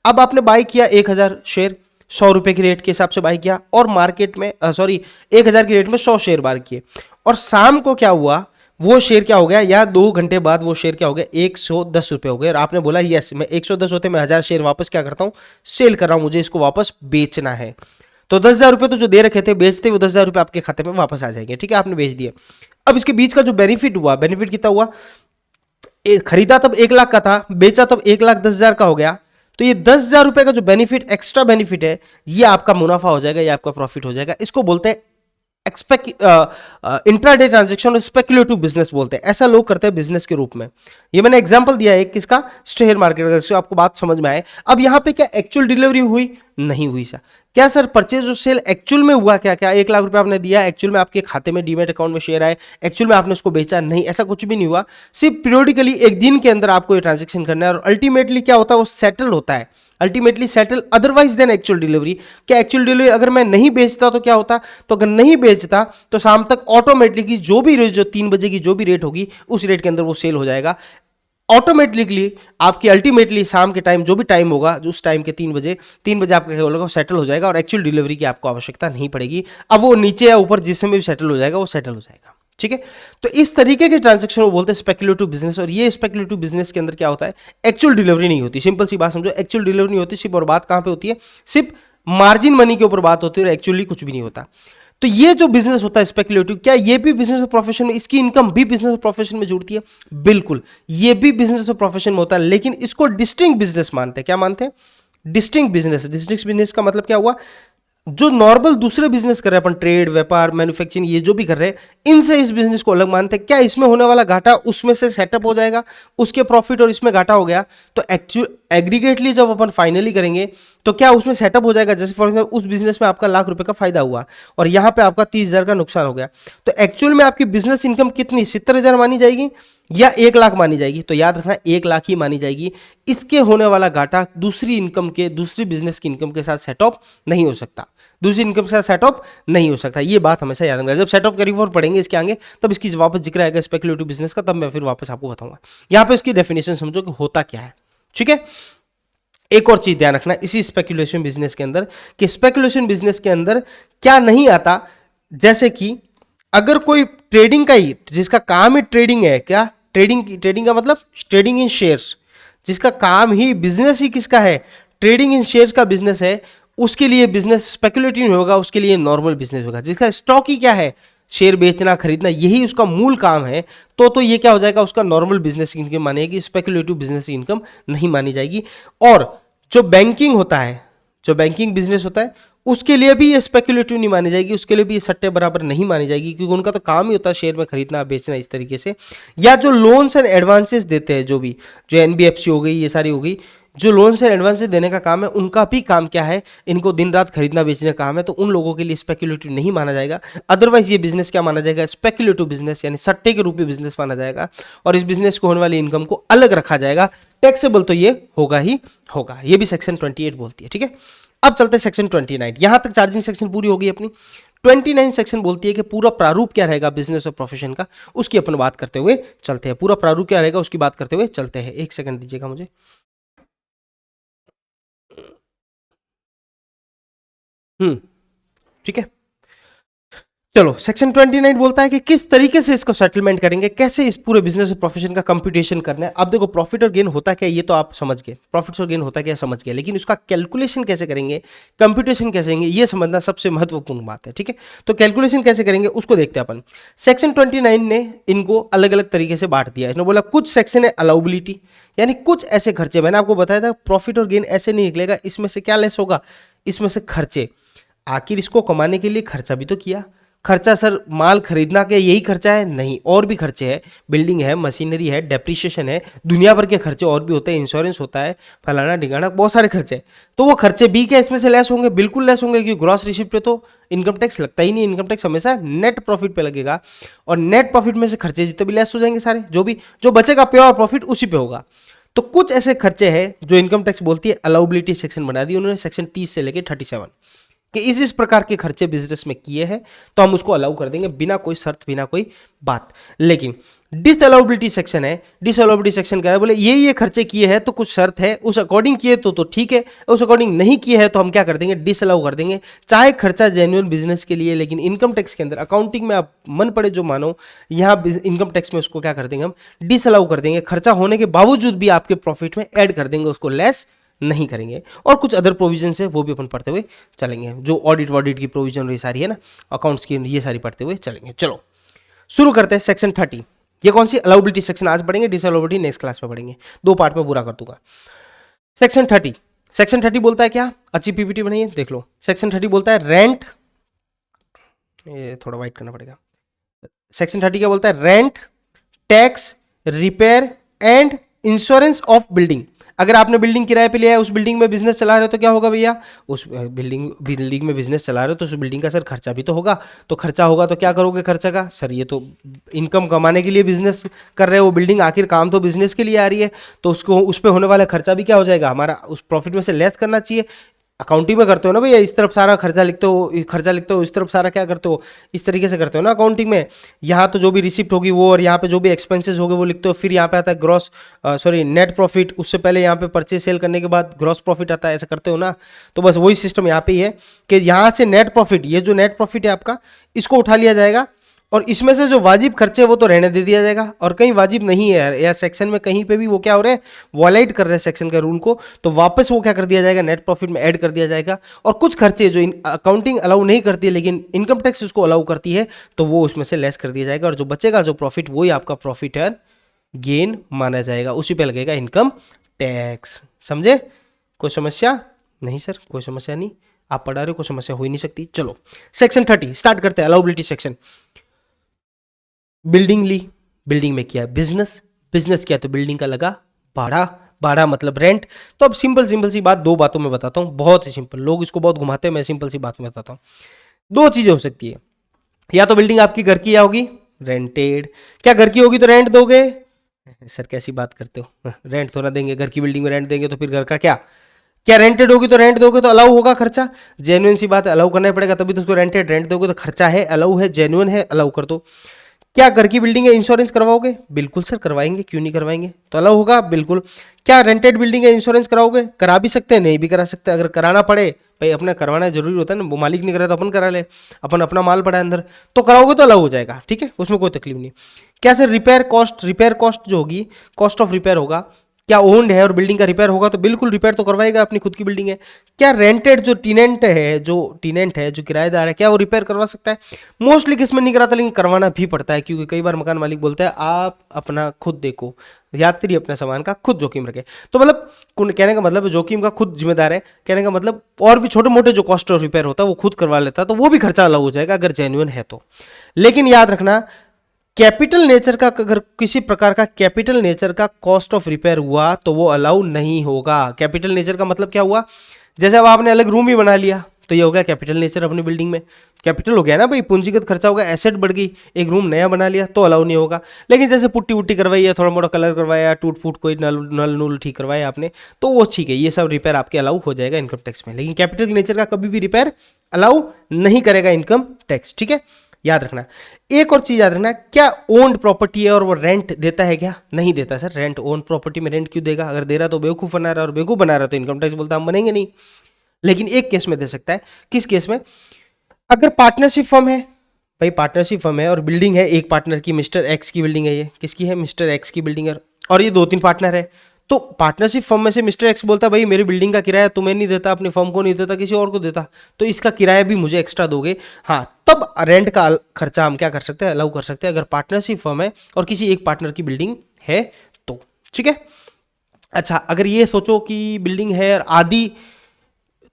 अब आपने बाई किया 1000 शेयर, 100 रुपए की रेट के हिसाब से बाई किया, और मार्केट में 1000 की रेट में 100 शेयर बार किए, और शाम को क्या हुआ, वो शेयर क्या हो गया, या 2 घंटे बाद वो शेयर क्या हो गया, 110 रुपए हो गए, और आपने बोला यस मैं 110 होते मैं 1000 शेयर वापस क्या करता हूं, सेल कर रहा हूं, मुझे इसको वापस बेचना है। तो 10,000 रुपए तो जो दे रखे थे बेचते, वो 10,000 रुपए आपके खाते में वापस आ जाएंगे, ठीक है, आपने बेच दिए। अब इसके बीच का जो बेनिफिट हुआ, बेनिफिट कितना हुआ, खरीदा तब 1 लाख का था, बेचा तब 1,10,000 का हो गया, तो ये 10,000 रुपए का जो बेनिफिट, एक्स्ट्रा बेनिफिट है, ये आपका मुनाफा हो जाएगा, ये आपका प्रॉफिट हो जाएगा। इसको बोलते हैं इंट्राडे ट्रांजैक्शन और स्पेकुलेटिव बिजनेस बोलते हैं। ऐसा लोग करते हैं बिजनेस के रूप में। ये मैंने एग्जांपल दिया है किसका, शेयर मार्केट का, जिससे आपको बात समझ में आए। अब यहां पे क्या एक्चुअल डिलीवरी हुई, नहीं हुई सर, क्या sir purchase or cell actual में हुआ, क्या क्या 1 लाख रुपए आपने दिया, एक्चुअल में आपके खाते में डीमैट अकाउंट में शेयर आए, एक्चुअल में आपने उसको बेचा, नहीं, ऐसा कुछ भी नहीं हुआ। सिर्फ पीरियोडिकली एक दिन के अंदर आपको ये ट्रांजेक्शन करना है, और अल्टीमेटली क्या होता है, वो सेटल होता है, ultimately settle otherwise than actual delivery. क्या एक्चुअल डिलीवरी अगर मैं नहीं बेचता तो क्या होता, तो अगर नहीं बेचता तो शाम तक ऑटोमेटिकली जो भी रेट, जो 3 बजे की जो भी रेट होगी उस रेट के अंदर वो सेल हो जाएगा ऑटोमेटिकली। आपकी अल्टीमेटली शाम के टाइम जो भी टाइम होगा, जो उस टाइम के 3 बजे आपका क्या होगा, सेटल हो जाएगा, और एक्चुअल डिलीवरी की आपको आवश्यकता नहीं पड़ेगी। अब वो नीचे या ऊपर जिसमें भी सेटल हो जाएगा वो सेटल हो जाएगा, ठीक है। तो इस तरीके के ट्रांजैक्शन को बोलते हैं स्पेकुलेटिव बिजनेस। और ये स्पेकुलेटिव बिजनेस के अंदर क्या होता है, एक्चुअल डिलीवरी नहीं होती, सिंपल सी बात समझो, एक्चुअल डिलीवरी नहीं होती। सिर्फ और बात कहां पे होती है, सिर्फ मार्जिन मनी के ऊपर बात होती है, और एक्चुअली कुछ भी नहीं होता। तो ये जो बिजनेस होता है स्पेकुलेटिव, क्या ये भी बिजनेस और प्रोफेशन में, इसकी इनकम भी बिजनेस और प्रोफेशन में जुड़ती है, बिल्कुल, ये भी बिजनेस और प्रोफेशन में होता है, लेकिन इसको डिस्टिंक्ट बिजनेस मानते हैं। क्या मानते हैं, डिस्टिंक्ट बिजनेस। डिस्टिंक्ट बिजनेस का मतलब क्या हुआ, जो नॉर्मल दूसरे बिजनेस कर रहे हैं अपन, ट्रेड, व्यापार, मैन्युफैक्चरिंग, ये जो भी कर रहे हैं, इनसे इस बिजनेस को अलग मानते हैं। क्या इसमें होने वाला घाटा उसमें से सेटअप हो जाएगा, उसके प्रॉफिट और इसमें घाटा हो गया, तो एक्चुअल एग्रीगेटली जब अपन फाइनली करेंगे तो क्या उसमें सेटअप हो जाएगा। जैसे फॉर एग्जाम्पल उस बिजनेस में आपका 1 लाख रुपए का फायदा हुआ और यहाँ पे आपका 30,000 का नुकसान हो गया, तो एक्चुअल में आपकी बिजनेस इनकम कितनी, 70,000 मानी जाएगी या 1 लाख मानी जाएगी। तो याद रखना 1 लाख ही मानी जाएगी। इसके होने वाला घाटा दूसरी इनकम के, दूसरी बिजनेस की इनकम के साथ सेटअप नहीं हो सकता, दूसरी इनकम के साथ सेटअप नहीं हो सकता। ये बात हमेशा याद रखना। जब सेटअप का रिवॉर्ड पढ़ेंगे इसके आगे, तब इसकी वापस जिक्र आएगा स्पेकुलेटिव बिजनेस का, तब मैं फिर वापस आपको बताऊंगा। यहाँ पे इसकी डेफिनेशन समझो कि होता क्या है, ठीक है। एक और चीज ध्यान रखना इसी स्पेकुलेशन बिजनेस के अंदर, कि स्पेकुलेशन बिजनेस के अंदर क्या नहीं आता, जैसे कि अगर कोई ट्रेडिंग का ही, जिसका काम ही ट्रेडिंग है, क्या ट्रेडिंग का मतलब ट्रेडिंग इन शेयर्स, जिसका काम ही, बिजनेस ही किसका है, ट्रेडिंग इन शेयर्स का बिजनेस है, उसके लिए बिजनेस स्पेकुलेटिव नहीं होगा, उसके लिए नॉर्मल बिजनेस होगा। जिसका स्टॉक ही क्या है, शेयर बेचना खरीदना, यही उसका मूल काम है, तो ये क्या हो जाएगा, उसका नॉर्मल बिजनेस इनकम मानेगी, स्पेकुलेटिव बिजनेस इनकम नहीं मानी जाएगी। और जो बैंकिंग होता है, जो बैंकिंग बिजनेस होता है, उसके लिए भी ये स्पेकुलेटिव नहीं मानी जाएगी, उसके लिए भी ये सट्टे बराबर नहीं मानी जाएगी, क्योंकि उनका तो काम ही होता है शेयर में खरीदना बेचना इस तरीके से। या जो लोन्स एंड एडवांसेस देते हैं, जो भी, जो एनबीएफसी हो गई, ये सारी हो गई, जो लोन्स एंड एडवांसेस देने का काम है, उनका भी काम क्या है, इनको दिन रात खरीदना बेचने का काम है, तो उन लोगों के लिए स्पेकुलेटिव नहीं माना जाएगा। अदरवाइज ये बिजनेस क्या माना जाएगा, स्पेकुलेटिव बिजनेस, यानी सट्टे के रूप में बिजनेस माना जाएगा, और इस बिजनेस को होने वाली इनकम को अलग रखा जाएगा। टैक्सेबल तो ये होगा ही होगा, ये भी सेक्शन 28 बोलती है। ठीक है, अब चलते हैं सेक्शन 29। यहां तक चार्जिंग सेक्शन पूरी होगी अपनी। 29 सेक्शन बोलती है कि पूरा प्रारूप क्या रहेगा बिजनेस और प्रोफेशन का, उसकी अपन बात करते हुए चलते हैं। पूरा प्रारूप क्या रहेगा उसकी बात करते हुए चलते हैं। एक सेकंड दीजिएगा मुझे। ठीक है, चलो सेक्शन 29 बोलता है कि किस तरीके से इसको सेटलमेंट करेंगे, कैसे इस पूरे बिजनेस और प्रोफेशन का कंप्यूटेशन करना है। अब देखो, प्रॉफिट और गेन होता क्या, ये तो आप समझ गए, प्रॉफिट और गेन होता क्या समझ गए, लेकिन उसका कैलकुलेशन कैसे करेंगे, कंप्यूटेशन कैसे करेंगे, ये समझना सबसे महत्वपूर्ण बात है। ठीक है, तो कैलकुलेशन कैसे करेंगे उसको देखते हैं अपन। सेक्शन 29 ने इनको अलग अलग तरीके से बांट दिया। इसने बोला कुछ सेक्शन है अलाउबिलिटी, यानी कुछ ऐसे खर्चे, मैंने आपको बताया था प्रॉफिट और गेन ऐसे नहीं निकलेगा, इसमें से क्या लेस होगा, इसमें से खर्चे। आखिर इसको कमाने के लिए खर्चा भी तो किया। खर्चा सर माल खरीदना के यही खर्चा है, नहीं, और भी खर्चे हैं, बिल्डिंग है, मशीनरी है, डेप्रिसिएशन है, दुनिया भर के खर्चे और भी होते हैं, इंश्योरेंस होता है, फलाना ढिंगाना, बहुत सारे खर्चे हैं। तो वो खर्चे भी क्या इसमें से लेस होंगे, बिल्कुल लेस होंगे, क्योंकि ग्रॉस रिसीप्ट पे तो इनकम टैक्स लगता ही नहीं, इनकम टैक्स हमेशा नेट प्रॉफिट पे लगेगा, और नेट प्रॉफिट में से खर्चे जितने भी लेस हो जाएंगे सारे, जो बचेगा प्योर प्रॉफिट उसी पे होगा। तो कुछ ऐसे खर्चे हैं जो इनकम टैक्स बोलती है अलाउबिलिटी सेक्शन बना दी उन्होंने, सेक्शन 30 से लेकर 37, कि इस प्रकार के खर्चे बिजनेस में किए हैं तो हम उसको अलाउ कर देंगे बिना कोई शर्त, बिना कोई बात। लेकिन डिसअलाउबिलिटी सेक्शन है, डिसअलाउबिलिटी सेक्शन क्या है, बोले ये खर्चे किए हैं तो कुछ शर्त है, उस अकॉर्डिंग किए तो ठीक है, उस अकॉर्डिंग नहीं किए हैं तो हम क्या कर देंगे, डिसअलाउ कर देंगे। चाहे खर्चा जेन्युइन बिजनेस के लिए, लेकिन इनकम टैक्स के अंदर, अकाउंटिंग में आप मन पड़े जो मानो, यहाँ इनकम टैक्स में उसको क्या कर देंगे, हम डिसअलाउ कर देंगे। खर्चा होने के बावजूद भी आपके प्रॉफिट में ऐड कर देंगे, उसको लेस नहीं करेंगे। और कुछ अदर प्रोविजन है वो भी अपन पढ़ते हुए चलेंगे, जो ऑडिट की प्रोविजन ये सारी है ना, अकाउंट्स की, ये सारी पढ़ते हुए चलेंगे। चलो शुरू करते हैं सेक्शन 30। ये कौन सी अलाउबिलिटी सेक्शन आज पढ़ेंगे, डिसअलाउबिलिटी नेक्स्ट क्लास में पढ़ेंगे, 2 पार्ट में पूरा कर दूंगा। सेक्शन 30, सेक्शन 30 बोलता है क्या, अच्छी पीपीटी बनाइए देख लो। सेक्शन 30 बोलता है रेंट, ये थोड़ा वाइट करना पड़ेगा। सेक्शन 30 क्या बोलता है, rent, tax, repair and insurance of building. अगर आपने बिल्डिंग किराए पे लिया है, उस बिल्डिंग में बिजनेस चला रहे हो तो क्या होगा भैया, उस बिल्डिंग में बिजनेस चला रहे हो तो उस बिल्डिंग का सर खर्चा भी तो होगा। तो खर्चा होगा तो क्या करोगे खर्चा का, सर ये तो इनकम कमाने के लिए बिजनेस कर रहे हो, बिल्डिंग आखिर काम तो बिजनेस के लिए आ रही है, तो उसको उस पर होने वाला खर्चा भी क्या हो जाएगा, हमारा उस प्रॉफिट में से लेस करना चाहिए। अकाउंटिंग में करते हो ना भैया, इस तरफ सारा खर्चा लिखते हो, इस तरफ सारा क्या करते हो, इस तरीके से करते हो ना अकाउंटिंग में। यहाँ तो जो भी रिसिप्ट होगी वो, और यहाँ पे जो भी एक्सपेंसेस होंगे वो लिखते हो, फिर यहाँ पे आता है ग्रॉस नेट प्रॉफिट, उससे पहले यहाँ पे परचेज सेल करने के बाद ग्रॉस प्रॉफिट आता है, ऐसा करते हो ना। तो बस वही सिस्टम यहाँ पे ही है कि यहाँ से नेट प्रॉफिट, ये जो नेट प्रॉफिट है आपका, इसको उठा लिया जाएगा, और इसमें से जो वाजिब खर्चे वो तो रहने दे दिया जाएगा, और कहीं वाजिब नहीं है या सेक्शन में कहीं पे भी वो क्या हो रहा है, वॉलाइट कर रहे हैं सेक्शन के रूल को, तो वापस वो क्या कर दिया जाएगा, नेट प्रॉफिट में ऐड कर दिया जाएगा। और कुछ खर्चे जो अकाउंटिंग अलाउ नहीं करती है लेकिन इनकम टैक्स उसको अलाउ करती है, तो वो उसमें से लेस कर दिया जाएगा, और जो बचेगा जो प्रॉफिट, वही आपका प्रॉफिट एंड गेन माना जाएगा, उसी पे लगेगा इनकम टैक्स। समझे, कोई समस्या नहीं सर, कोई समस्या नहीं, आप पढ़ा रहे हो, कोई समस्या हो ही नहीं सकती। चलो सेक्शन 30 स्टार्ट करते हैं, अलाउबिलिटी सेक्शन। बिल्डिंग ली, बिल्डिंग में किया बिजनेस, बिजनेस किया तो बिल्डिंग का लगा भाड़ा, भाड़ा मतलब रेंट। तो अब सिंपल सी बात 2 बातों में बताता हूँ, बहुत ही सिंपल, लोग इसको बहुत घुमाते हैं, मैं सिंपल सी बात में बताता हूँ। 2 चीजें हो सकती है, या तो बिल्डिंग आपकी घर की होगी, रेंटेड, क्या घर की होगी तो रेंट दोगे, सर कैसी बात करते हो, रेंट थोड़ा देंगे, घर की बिल्डिंग में रेंट देंगे तो फिर घर का क्या, क्या रेंटेड होगी तो रेंट दोगे तो अलाउ होगा खर्चा, जेन्युइन सी बात है, अलाउ करना पड़ेगा तभी तो उसको रेंटेड, रेंट दोगे तो खर्चा है, अलाउ है, जेन्युइन है, अलाउ कर दो। क्या घर की बिल्डिंग है इंश्योरेंस करवाओगे, बिल्कुल सर करवाएंगे, क्यों नहीं करवाएंगे, तो अलाउ होगा बिल्कुल। क्या रेंटेड बिल्डिंग है इंश्योरेंस कराओगे, करा भी सकते हैं, नहीं भी करा सकते, अगर कराना पड़े भाई, अपना करवाना जरूरी होता है ना, वो मालिक नहीं करा तो अपन करा ले, अपन अपना माल पड़ा है अंदर, तो कराओगे तो अलाउ हो जाएगा, ठीक है, उसमें कोई तकलीफ नहीं। क्या सर रिपेयर कॉस्ट जो होगी, कॉस्ट ऑफ रिपेयर होगा, क्या ओन्ड है और बिल्डिंग का रिपेयर होगा तो बिल्कुल रिपेयर तो करवाएगा, अपनी खुद की बिल्डिंग है। क्या रेंटेड जो टीनेंट है जो किराएदार है, क्या वो रिपेयर करवा सकता है? मोस्टली केस में नहीं कराता, लेकिन करवाना भी पड़ता है, क्योंकि कई बार मकान मालिक बोलता है आप अपना खुद देखो, यात्री अपने सामान का खुद जोखिम रखे। तो मतलब कहने का मतलब जोखिम का खुद जिम्मेदार है, कहने का मतलब और भी छोटे मोटे जो कॉस्ट ऑफ रिपेयर होता है वो खुद करवा लेता है, तो वो भी खर्चा अलग हो जाएगा अगर जेन्युइन है तो। लेकिन याद रखना, कैपिटल नेचर का अगर किसी प्रकार का कैपिटल नेचर का कॉस्ट ऑफ रिपेयर हुआ तो वो अलाउ नहीं होगा। कैपिटल नेचर का मतलब क्या हुआ? जैसे अब आपने अलग रूम ही बना लिया तो ये हो गया कैपिटल नेचर अपनी बिल्डिंग में, कैपिटल हो गया ना भाई, पूंजीगत खर्चा होगा, एसेट बढ़ गई, एक रूम नया बना लिया तो अलाउ नहीं होगा। लेकिन जैसे पुट्टी वुट्टी करवाई है, थोड़ा मोटा कलर करवाया, टूट फूट कोई नल नूल ठीक करवाया आपने, तो वो ठीक है, ये सब रिपेयर आपके अलाउ हो जाएगा इनकम टैक्स में। लेकिन कैपिटल नेचर का कभी भी रिपेयर अलाउ नहीं करेगा इनकम टैक्स, ठीक है, याद रखना। एक और चीज याद रखना, क्या ओन्ड प्रॉपर्टी है और वो रेंट देता है क्या? नहीं देता सर, रेंट ओन्ड प्रॉपर्टी में रेंट क्यों देगा? अगर दे रहा तो बेवकूफ बना रहा, और बेवकूफ बना रहा तो इनकम टैक्स बोलता हम बनेंगे नहीं। लेकिन एक केस में दे सकता है, किस केस में? अगर पार्टनरशिप फर्म है, भाई पार्टनरशिप फर्म है और बिल्डिंग है एक पार्टनर की, मिस्टर एक्स की बिल्डिंग है, ये किसकी है? मिस्टर एक्स की बिल्डिंग है, और ये 2-3 पार्टनर है। तो पार्टनरशिप फर्म में से मिस्टर एक्स बोलता है भाई मेरी बिल्डिंग का किराया तुम्हें नहीं देता, अपनी फर्म को नहीं देता, किसी और को देता, तो इसका किराया भी मुझे एक्स्ट्रा दोगे। हाँ, तब रेंट का खर्चा हम क्या कर सकते हैं? अलाउ कर सकते हैं, अगर पार्टनरशिप फर्म है और किसी एक पार्टनर की बिल्डिंग है तो, ठीक है। अच्छा, अगर ये सोचो कि बिल्डिंग है और आधी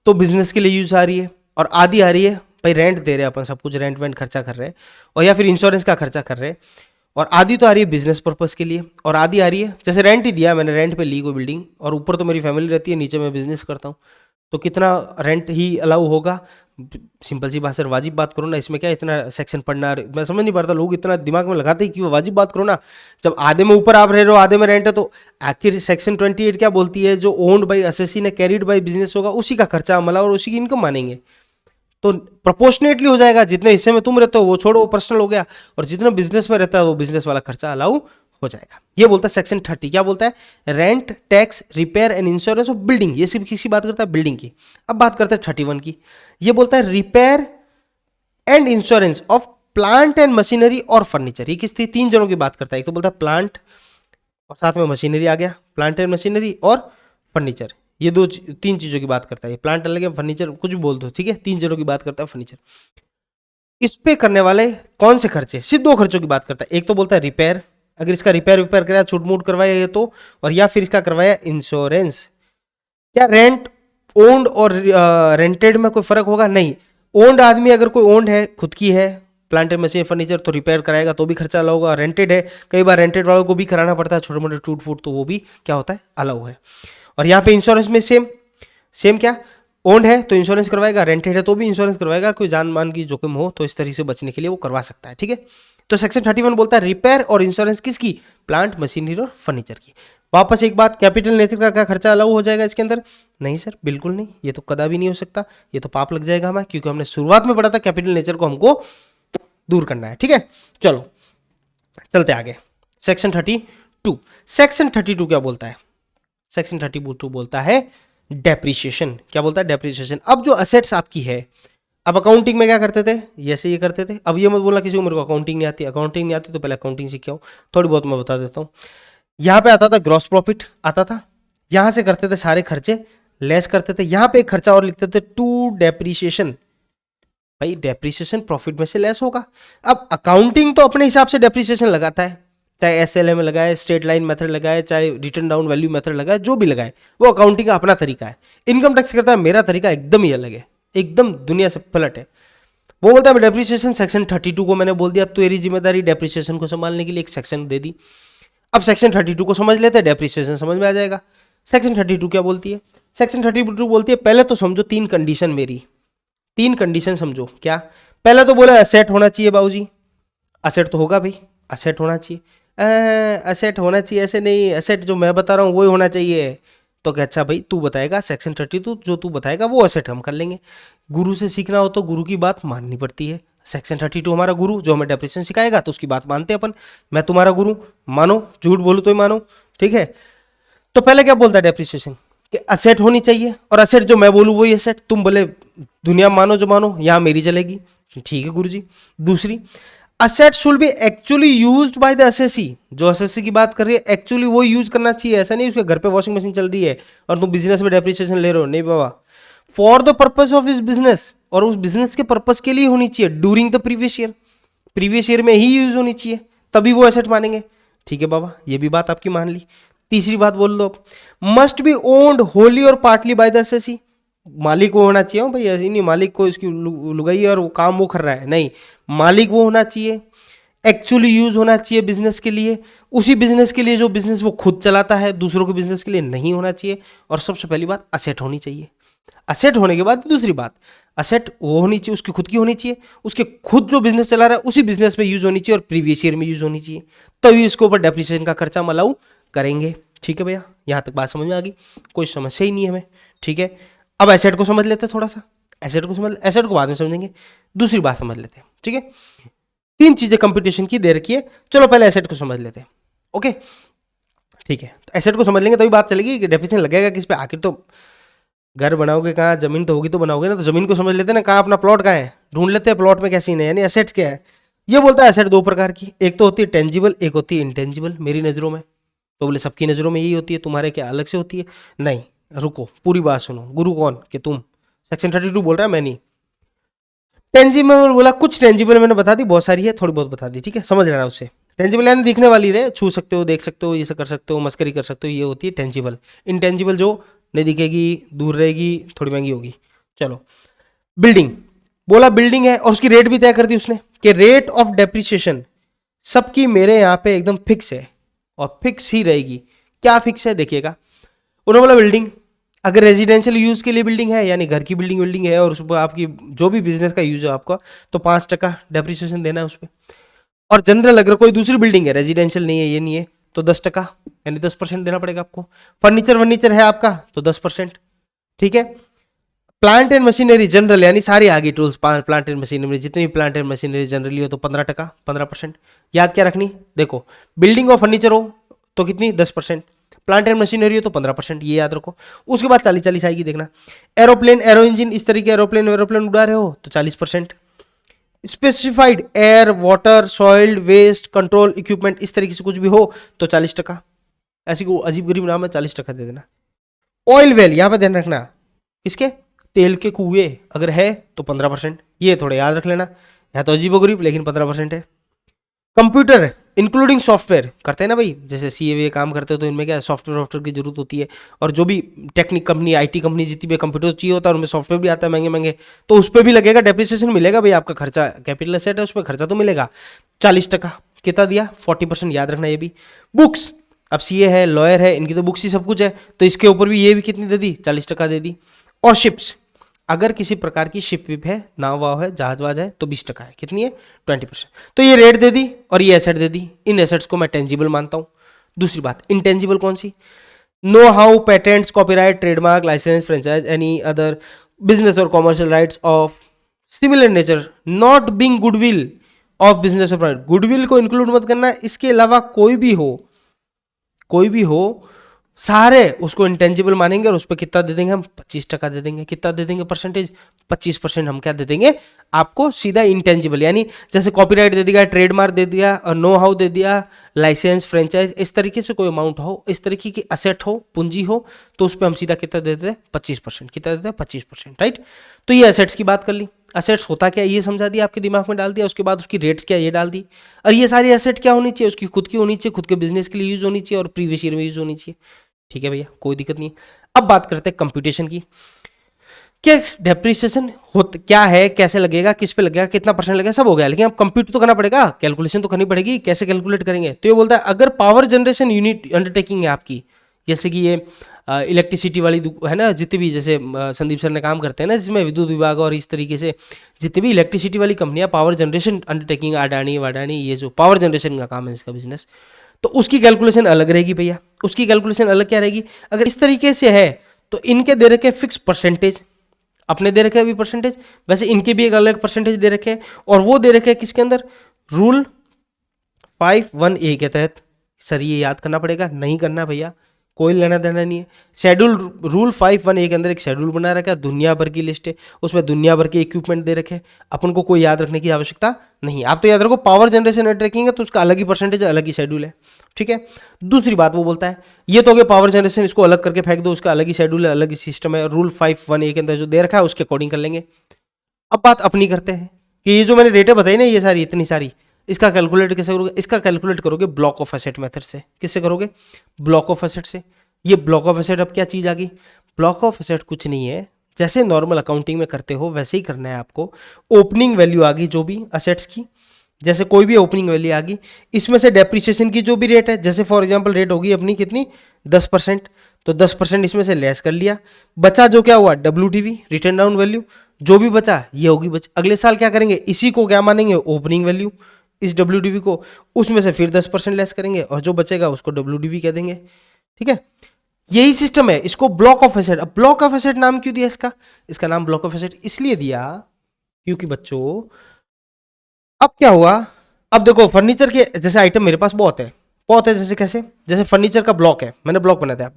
तो बिजनेस के लिए यूज आ रही है और आधी आ रही है भाई रेंट दे रहे हैं अपन, सब कुछ रेंट वेंट खर्चा कर रहे हैं, और या फिर इंश्योरेंस का खर्चा कर रहे हैं, और आधी तो आ रही है बिजनेस पर्पस के लिए और आधी आ रही है जैसे रेंट ही दिया मैंने, रेंट पे ली कोई बिल्डिंग, और ऊपर तो मेरी फैमिली रहती है, नीचे मैं बिजनेस करता हूँ, तो कितना रेंट ही अलाउ होगा? सिंपल सी बात सर, वाजिब बात करो ना, इसमें क्या इतना सेक्शन पढ़ना, मैं समझ नहीं पाता लोग इतना दिमाग में लगाते ही क्यों, वाजिब बात करो ना। जब आधे में ऊपर आप रह रहे हो, आधे में रेंट है, तो आखिर सेक्शन 28 क्या बोलती है? जो ओन्ड बाई असेसी ने कैरिड बाई बिजनेस होगा उसी का खर्चा अमला और उसी की इनकम मानेंगे, तो प्रोपोर्शनेटली हो जाएगा। जितने हिस्से में तुम रहते हो वो छोड़ो, वो पर्सनल हो गया, और जितना बिजनेस में रहता है वो बिजनेस वाला खर्चा अलाउ हो जाएगा। ये बोलता है सेक्शन 30, क्या बोलता है? Rent, tax, repair and insurance of building, ये सिर्फ किसी बात करता है? बिल्डिंग की। अब बात करते हैं 31 की, ये बोलता है repair and insurance of plant and machinery और फर्नीचर। ये किस 3 जनों की बात करता है? एक तो बोलता है प्लांट और साथ में मशीनरी आ गया, प्लांट एंड मशीनरी और फर्नीचर, ये 3 चीजों की बात करता है। प्लांट अलग है, फर्नीचर कुछ भी बोल दो, ठीक है, 3 जनों की बात करता है फर्नीचर। इस पे करने वाले कौन से खर्चे? सिर्फ 2 खर्चों की बात करता है। एक तो बोलता है रिपेयर, अगर इसका रिपेयर कराया, छूट मूट करवाया ये तो, और या फिर इसका करवाया इंश्योरेंस। क्या रेंट, ओन्ड और रेंटेड में कोई फर्क होगा? नहीं। ओन्ड आदमी अगर कोई ओन्ड है, खुद की है प्लांट एंड मशीन फर्नीचर, तो रिपेयर कराएगा तो भी खर्चा अलाउ होगा। रेंटेड है, कई बार रेंटेड वालों को भी कराना पड़ता है छोटे मोटे टूट फूट, तो वो भी क्या होता है? अलाउ है। और यहाँ पे इंश्योरेंस में सेम क्या? ओन्ड है तो इंश्योरेंस करवाएगा, रेंटेड है तो भी इंश्योरेंस करवाएगा, कोई जान मान की जोखिम हो तो इस तरह से बचने के लिए वो करवा सकता है, ठीक है। तो सेक्शन 31 बोलता है रिपेयर और इंश्योरेंस किसकी? प्लांट, मशीनरी और फर्नीचर की। वापस एक बात, कैपिटल नेचर का क्या खर्चा अलाउ हो जाएगा इसके अंदर? नहीं सर, बिल्कुल नहीं, ये तो कदा भी नहीं हो सकता, ये तो पाप लग जाएगा हमें, क्योंकि हमने शुरुआत में पढ़ा था कैपिटल नेचर को हमको दूर करना है, ठीक है। चलो चलते आगे, सेक्शन 32। सेक्शन 32 क्या बोलता है? सेक्शन 32 बोलता है डेप्रिसिएशन। क्या बोलता है? डेप्रिसिएशन। अब जो असेट्स आपकी है, अब अकाउंटिंग में क्या करते थे? ऐसे ये करते थे। अब ये मत बोलना किसी को मेरे को अकाउंटिंग नहीं आती, अकाउंटिंग नहीं आती तो पहले अकाउंटिंग सीख के आओ, थोड़ी बहुत मैं बता देता हूँ। यहाँ पे आता था ग्रॉस प्रॉफिट आता था, यहाँ से करते थे सारे खर्चे लेस करते थे, यहाँ पे एक खर्चा और लिखते थे टू डेप्रिसिएशन। भाई डेप्रिसिएशन प्रॉफिट में से लेस होगा। अब अकाउंटिंग तो अपने हिसाब से डेप्रिसिएशन लगाता है, चाहे SLA में लगाए, स्ट्रेट लाइन मेथड लगाए, चाहे रिटर्न डाउन वैल्यू मेथड लगाए, जो भी लगाए, वो अकाउंटिंग का अपना तरीका है। इनकम टैक्स करता है मेरा तरीका एकदम ही अलग है, एकदम दुनिया से पलट है। वो बोलता है डेप्रिसिएशन सेक्शन 32 को मैंने बोल दिया, तेरी जिम्मेदारी डेप्रिसिएशन को संभालने के लिए एक सेक्शन दे दी। अब सेक्शन 32 को समझ लेते हैं, डेप्रिसिएशन समझ में आ जाएगा। सेक्शन 32 क्या बोलती है? सेक्शन 32 बोलती है, पहले तो समझो 3 कंडीशन मेरी, 3 कंडीशन समझो। क्या? पहले तो बोला असेट होना चाहिए बाबूजी, असेट तो होगा भाई, असेट होना चाहिए, असेट होना चाहिए, ऐसे नहीं, असेट जो मैं बता रहा हूँ वही होना चाहिए। तो क्या? अच्छा भाई तू बताएगा, सेक्शन 32 जो तू बताएगा वो असेट हम कर लेंगे। गुरु से सीखना हो तो गुरु की बात माननी पड़ती है। सेक्शन 32 हमारा गुरु जो हमें डेप्रिसिएशन सिखाएगा तो उसकी बात मानते हैं अपन। मैं तुम्हारा गुरु, मानो, झूठ बोलूँ तो ही मानो, ठीक है। तो पहले क्या बोलता है डेप्रिसिएशन कि असेट होनी चाहिए, और असेट जो मैं बोलूँ वही असेट, तुम बोले दुनिया मानो जो मानो, यहाँ मेरी चलेगी, ठीक है गुरुजी। दूसरी, asset should be actually used by the assessee. जो एसएससी की बात कर रही है एक्चुअली वो यूज करना चाहिए, ऐसा नहीं उसके घर पे वॉशिंग मशीन चल रही है और तुम बिजनेस में डेप्रिसिएशन ले रहे हो, नहीं बाबा। फॉर द पर्पस ऑफ इस बिजनेस, और उस बिजनेस के पर्पस के लिए होनी चाहिए ड्यूरिंग द प्रीवियस ईयर में ही यूज होनी चाहिए, तभी वो एसेट मानेंगे। ठीक है बाबा, ये भी बात आपकी मान ली। तीसरी बात बोल दो, मस्ट बी ओन्ड होली और पार्टली बाय द एसएससी। मालिक वो होना चाहिए भाई, ऐसी नहीं मालिक को इसकी लुगाई और वो काम वो कर रहा है, नहीं, मालिक वो होना चाहिए, एक्चुअली यूज होना चाहिए बिजनेस के लिए, उसी बिजनेस के लिए जो बिजनेस वो खुद चलाता है, दूसरों के बिजनेस के लिए नहीं होना चाहिए। और सबसे पहली बात असेट होनी चाहिए। असेट होने के बाद दूसरी बात, असेट वो होनी चाहिए, उसकी खुद की होनी चाहिए, उसके खुद जो बिजनेस चला रहा है उसी बिजनेस में यूज होनी चाहिए और प्रीवियस ईयर में यूज होनी चाहिए, तभी इसके ऊपर डेप्रिसिएशन का खर्चा हम अलाउ करेंगे। ठीक है भैया, यहां तक बात समझ में आ गई, कोई समस्या ही नहीं है हमें। ठीक है, अब एसेट को समझ लेते हैं थोड़ा सा, एसेट को बाद में समझेंगे, दूसरी बात समझ लेते हैं। ठीक है, 3 चीजें कंप्यूटेशन की दे रखी है, चलो पहले एसेट को समझ लेते हैं। ओके ठीक है, तो एसेट को समझ लेंगे तभी बात चलेगी कि डेप्रिसिएशन लगेगा किस पे। आखिर तो घर बनाओगे कहाँ, जमीन तो होगी तो बनाओगे ना, तो जमीन को समझ लेते हैं ना, कहाँ अपना प्लॉट कहाँ है, ढूंढ लेते हैं प्लॉट में क्या सीन है, यानी एसेट्स क्या है। ये बोलता है एसेट 2 प्रकार की, एक तो होती है टेंजिबल, एक होती है इंटेंजिबल। मेरी नज़रों में तो बोले सबकी नज़रों में यही होती है, तुम्हारे क्या अलग से होती है? नहीं, रुको पूरी बात सुनो। गुरु कौन कि तुम? सेक्शन 32 बोल रहा है, मैं नहीं। टेंजिबल बोला, कुछ टेंजिबल मैंने बता दी, बहुत सारी है, थोड़ी बहुत बता दी। ठीक है, समझ लेना उससे। टेंजिबल यानी दिखने वाली रहे, छू सकते हो, देख सकते हो, ये सब कर सकते हो, मस्करी कर सकते हो, ये होती है टेंजिबल। इंटेंजिबल जो नहीं दिखेगी, दूर रहेगी, थोड़ी महंगी होगी। चलो, बिल्डिंग बोला, बिल्डिंग है और उसकी रेट भी तय कर दी उसने कि रेट ऑफ डेप्रिसिएशन सबकी मेरे यहाँ पे एकदम फिक्स है और फिक्स ही रहेगी। क्या फिक्स है देखिएगा, उन्होंने बोला बिल्डिंग अगर रेजिडेंशियल यूज के लिए बिल्डिंग है, यानी घर की बिल्डिंग है और उस पर आपकी जो भी बिजनेस का यूज है आपका, तो 5% डेप्रिसिएशन देना है उस पर। और जनरल अगर कोई दूसरी बिल्डिंग है, रेजिडेंशियल नहीं है, ये नहीं है, तो 10% यानी 10% देना पड़ेगा आपको। फर्नीचर है आपका तो 10%। ठीक है, प्लांट एंड मशीनरी जनरल यानी सारी आगे टूल्स, प्लांट एंड मशीनरी, जितनी भी प्लांट एंड मशीनरी जनरली हो तो 15%, 15%। याद क्या रखनी, देखो बिल्डिंग और फर्नीचर हो तो कितनी, 10%, प्लांट एंड मशीनरी हो तो 15%, ये याद रखो। उसके बाद 40-40 आएगी, देखना। एरोप्लेन, एरो इंजन, इस तरीके एरोप्लेन उड़ा रहे हो तो 40%। Specified air, water, soil, waste control equipment, इस तरीके से कुछ भी हो तो 40%। ऐसी को अजीब गरीब नाम है, 40% दे देना। ऑयल वेल, यहां पर ध्यान रखना, किसके, तेल के कुएं अगर है तो 15%, ये थोड़ा याद रख लेना। या तो अजीब गरीब लेकिन 15% है। कंप्यूटर इंक्लूडिंग सॉफ्टवेयर, करते हैं ना भाई, जैसे सीए काम करते हो तो इनमें क्या सॉफ्टवेयर की जरूरत होती है, और जो भी टेक्निक कंपनी, आईटी कंपनी जितनी भी कंप्यूटर चाहिए होता है उनमें सॉफ्टवेयर भी आता है महंगे महंगे, तो उस पर भी लगेगा डेप्रिसिएशन, मिलेगा भाई आपका खर्चा, कैपिटल एसेट है उस पर खर्चा तो मिलेगा। 40% कितना दिया, 40%, याद रखना ये भी। बुक्स, अब सीए है, लॉयर है, इनकी तो बुक्स ही सब कुछ है, तो इसके ऊपर भी ये भी कितनी दे दी, 40% दे दी। और शिप्स, अगर किसी प्रकार की शिप विप है, नाव वाव है, जहाज वाज है तो 20% है, कितनी है, 20%। तो ये रेट दे दी और ये एसेट दे दी, इन एसेट्स को मैं टेंजिबल मानता हूं। दूसरी बात, इंटेंजिबल कौन सी, know how, patents, copyright, trademark, licence, franchise, any other business or commercial rights of similar nature not being goodwill of business or private, goodwill को इंक्लूड मत करना, इसके अलावा कोई भी हो सारे उसको इंटेंजिबल मानेंगे और उस पर कितना दे देंगे हम, 25% दे देंगे। कितना दे देंगे परसेंटेज, 25% हम क्या दे देंगे आपको सीधा इंटेंजिबल, यानी जैसे कॉपीराइट दे दिया, ट्रेडमार्क दे दिया, और नो हाउ दे दिया, लाइसेंस, फ्रेंचाइज, इस तरीके से कोई अमाउंट हो, इस तरीके की असेट हो, पूंजी हो, तो उस पर हम सीधा कितना दे देते हैं, 25%। कितना देते हैं, 25%, राइट। तो ये असेट्स की बात कर ली। असेट्स होता क्या ये समझा दिया, आपके दिमाग में डाल दिया, उसके बाद उसकी रेट्स क्या ये डाल दी, और ये सारी असेट क्या होनी चाहिए, उसकी खुद की होनी चाहिए, खुद के बिजनेस के लिए यूज होनी चाहिए और प्रीवियस ईयर में यूज होनी चाहिए। ठीक है भैया, कोई दिक्कत नहीं है। अब बात करते हैं कंप्यूटेशन की, क्या डेप्रिसिएशन क्या है, कैसे लगेगा, किस पे लगेगा, कितना परसेंट लगेगा, सब हो गया, लेकिन अब कंप्यूट तो करना पड़ेगा, कैलकुलेशन तो करनी पड़ेगी, कैसे कैलकुलेट करेंगे। तो ये बोलता है अगर पावर जनरेशन यूनिट अंडरटेकिंग है आपकी, जैसे कि ये इलेक्ट्रिसिटी वाली है ना, जितने भी जैसे संदीप सर ने काम करते हैं ना, जिसमें विद्युत विभाग और इस तरीके से जितनी भी इलेक्ट्रिसिटी वाली कंपनियां, पावर जनरेशन अंडरटेकिंग, अडानी वाडानी, ये जो पावर जनरेशन का काम है इसका बिजनेस, तो उसकी कैलकुलेशन अलग रहेगी भैया। उसकी कैलकुलेशन अलग क्या रहेगी, अगर इस तरीके से है तो इनके दे रखे फिक्स परसेंटेज, अपने दे रखे अभी परसेंटेज, वैसे इनके भी एक अलग परसेंटेज दे रखे हैं, और वो दे रखे हैं किसके अंदर, रूल 51A के तहत। सर ये याद करना पड़ेगा, नहीं करना भैया, कोई लेना देना नहीं है। शेड्यूल रूल 5.1 के अंदर एक शेड्यूल बना रखा है, दुनिया भर की लिस्ट है, उसमें दुनिया भर के इक्विपमेंट दे रखे, अपन को कोई याद रखने की आवश्यकता नहीं। आप तो याद रखो पावर जनरेशन एंड ट्रैकिंग है तो उसका अलग ही परसेंटेज, अलग ही शेड्यूल है, ठीक है। दूसरी बात वो बोलता है ये तो हो गया पावर जनरेशन, इसको अलग करके फेंक दो, उसका अलग ही शेड्यूल है, अलग ही सिस्टम है, रूल 5.1 के अंदर जो दे रखा है उसके अकॉर्डिंग कर लेंगे। अब बात अपनी करते हैं कि ये जो मैंने रेटें बताई ना, ये सारी इतनी सारी, इसका कैलकुलेट कैसे करोगे? इसका कैलकुलेट करोगे ब्लॉक ऑफ एसेट मेथड से। किससे करोगे? ब्लॉक ऑफ एसेट से। ये ब्लॉक ऑफ एसेट अब क्या चीज़ आ गई? ब्लॉक ऑफ एसेट कुछ नहीं है, जैसे नॉर्मल अकाउंटिंग में करते हो वैसे ही करना है आपको। ओपनिंग वैल्यू आ गई जो भी असेट्स की, जैसे कोई भी ओपनिंग वैल्यू आ गई, इसमें से डेप्रिसिएशन की जो भी रेट है, जैसे फॉर एग्जांपल रेट होगी अपनी कितनी 10%, तो 10% इसमें से लेस कर लिया, बचा जो क्या हुआ WDV रिटर्न डाउन वैल्यू, जो भी बचा ये होगी बच। अगले साल क्या करेंगे? इसी को क्या मानेंगे? ओपनिंग वैल्यू, इस WDV को, उसमें से फिर 10% लेस करेंगे और जो बचेगा उसको WDV कह देंगे, ठीक है। यही सिस्टम है, इसको ब्लॉक ऑफ एसेट। अब ब्लॉक ऑफ एसेट नाम क्यों दिया इसका? इसका नाम ब्लॉक ऑफ एसेट इसलिए दिया क्योंकि बच्चों अब क्या हुआ, अब देखो फर्नीचर के जैसे आइटम मेरे पास बहुत है, बहुत है। जैसे कैसे? जैसे फर्नीचर का ब्लॉक है, मैंने ब्लॉक बनाया था।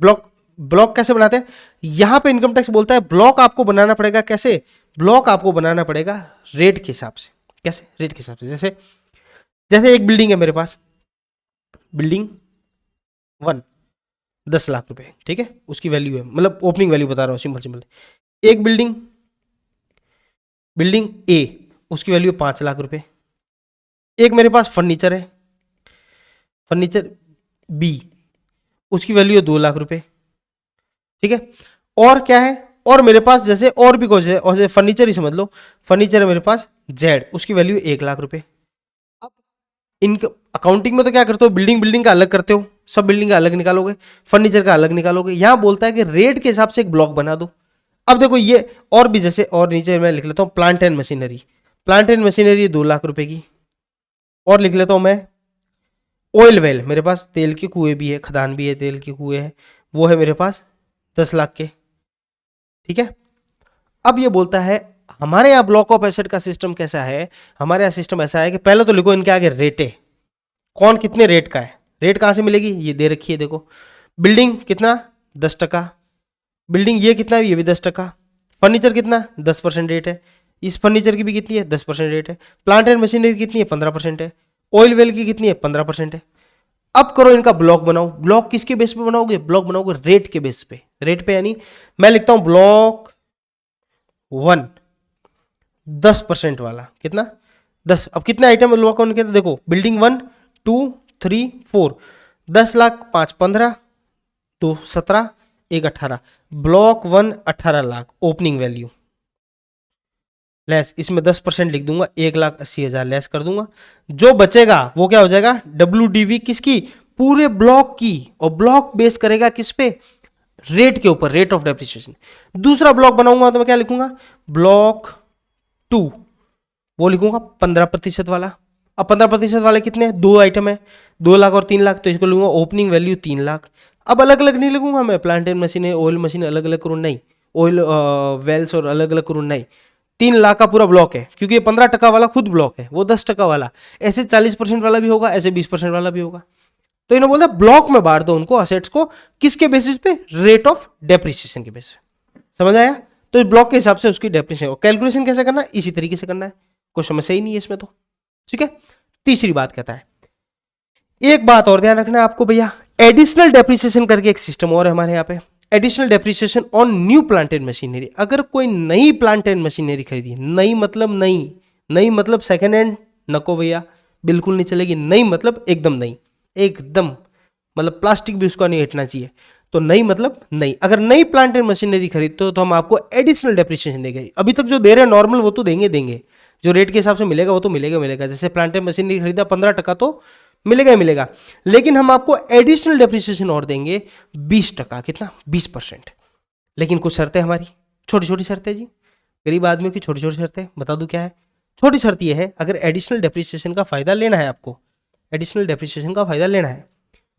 ब्लॉक कैसे बनाते हैं? यहां पे इनकम टैक्स बोलता है ब्लॉक आपको बनाना पड़ेगा। कैसे? ब्लॉक आपको बनाना पड़ेगा रेट के हिसाब से। कैसे? रेट के हिसाब से। जैसे जैसे एक बिल्डिंग है मेरे पास, बिल्डिंग 1 10 लाख रुपए, ठीक है, उसकी वैल्यू है, मतलब ओपनिंग वैल्यू बता रहा हूँ, सिंपल सिंपल। एक बिल्डिंग ए, उसकी वैल्यू 5 लाख रुपए। एक मेरे पास फर्नीचर है, फर्नीचर बी, उसकी वैल्यू है 2 लाख रुपए, ठीक है। और क्या है? और मेरे पास जैसे और भी कुछ है, और फर्नीचर ही समझ लो, फर्नीचर है मेरे पास जेड, उसकी वैल्यू 1 लाख रुपए। अब इनका अकाउंटिंग में तो क्या करते हो? बिल्डिंग का अलग करते हो, सब बिल्डिंग का अलग निकालोगे, फर्नीचर का अलग निकालोगे। यहां बोलता है कि रेट के हिसाब से एक ब्लॉक बना दो। अब देखो ये और भी, जैसे और नीचे मैं लिख लेता हूं प्लांट एंड मशीनरी, 2 लाख रुपए की। और लिख लेता हूं मैं ऑयल वेल, मेरे पास तेल के कुएं भी है, खदान भी है, तेल के कुएं है, वो है मेरे पास 10 लाख के, ठीक है। अब ये बोलता है हमारे यहाँ ब्लॉक ऑफ एसेट का सिस्टम कैसा है? हमारे यहाँ सिस्टम ऐसा है कि पहले तो लिखो इनके आगे रेटे, कौन कितने रेट का है। रेट कहाँ से मिलेगी? ये दे रखी है, देखो बिल्डिंग कितना 10%, बिल्डिंग ये कितना है, ये भी 10%, फर्नीचर कितना 10% रेट है, इस फर्नीचर की भी कितनी है 10% रेट है, प्लांट एंड मशीनरी कितनी है 15% है, ऑयल वेल की कितनी है 15% है। अब करो इनका ब्लॉक बनाओ। ब्लॉक किसके बेस पे बनाओगे? ब्लॉक बनाओगे रेट के बेस पे। रेट पे यानी मैं लिखता हूं ब्लॉक 1 10% वाला, कितना 10। अब कितने आइटम ब्लॉक वन के? देखो building 1 2 3 4, 10 lakh 5 15 2 17 1 18, block 1 18 lakh opening value less, इसमें 10% लिख दूंगा, 1,80,000 लेस कर दूंगा। जो बचेगा वो क्या हो जाएगा? WDV किसकी? पूरे ब्लॉक की। और ब्लॉक बेस करेगा किस पे? रेट के ऊपर, रेट ऑफ डेप्रिसिएशन। दूसरा ब्लॉक बनाऊंगा तो मैं क्या लिखूंगा? ब्लॉक 2, वो लिखूंगा 15% वाला। अब 15% वाले कितने? 2 आइटम है, 2 लाख और 3 लाख, तो इसको लूंगा ओपनिंग वैल्यू 3 लाख। अब अलग अलग नहीं लिखूंगा मैं, plant and machine oil machine अलग अलग करूँ नहीं, ऑयल वेल्स और अलग अलग करूँ नहीं, 3 लाख का पूरा ब्लॉक है, क्योंकि ये 15% वाला खुद ब्लॉक है, वो 10% वाला, ऐसे 40% वाला भी होगा, ऐसे 20% वाला भी होगा। तो इन्होंने बोला ब्लॉक में बांट दो उनको, असेट्स को, किसके बेसिस पे? रेट ऑफ डेप्रिसिएशन के बेसिस पे। समझ आया? तो इस ब्लॉक के हिसाब से उसकी डेप्रिसिएशन कैलकुलेशन कैसे करना है? इसी तरीके से करना है, कोई समस्या ही नहीं है इसमें तो, ठीक है। तीसरी बात कहता है, एक बात और ध्यान रखना है आपको भैया, एडिशनल डेप्रिसिएशन करके एक सिस्टम और है हमारे यहाँ पे, additional depreciation on new plant and machinery. अगर कोई नई प्लांट एंड मशीनरी खरीदी, नई मतलब नई, नई मतलब सेकेंड हैंड नको भैया, बिल्कुल नहीं चलेगी। नई मतलब एकदम नई, एकदम मतलब प्लास्टिक भी उसका नहीं हटना चाहिए, तो नई मतलब नई। अगर नई प्लांट एंड मशीनरी खरीदते हो तो हम आपको एडिशनल डेप्रिसिएशन देंगे। अभी तक जो दे रहे हैं नॉर्मल वो तो देंगे, जो रेट के हिसाब से मिलेगा वो तो मिलेगा। जैसे प्लांट एंड मशीनरी खरीदा 15% तो मिलेगा ही मिलेगा, लेकिन हम आपको एडिशनल डेप्रिसिएशन और देंगे 20%, कितना 20%। लेकिन कुछ शर्तें हमारी, छोटी छोटी शर्तें जी, गरीब आदमियों की छोटी छोटी शर्तें, बता दूं क्या है? छोटी शर्त ये है, अगर एडिशनल डेप्रिसिएशन का फायदा लेना है आपको, एडिशनल डेप्रिसिएशन का फायदा लेना है,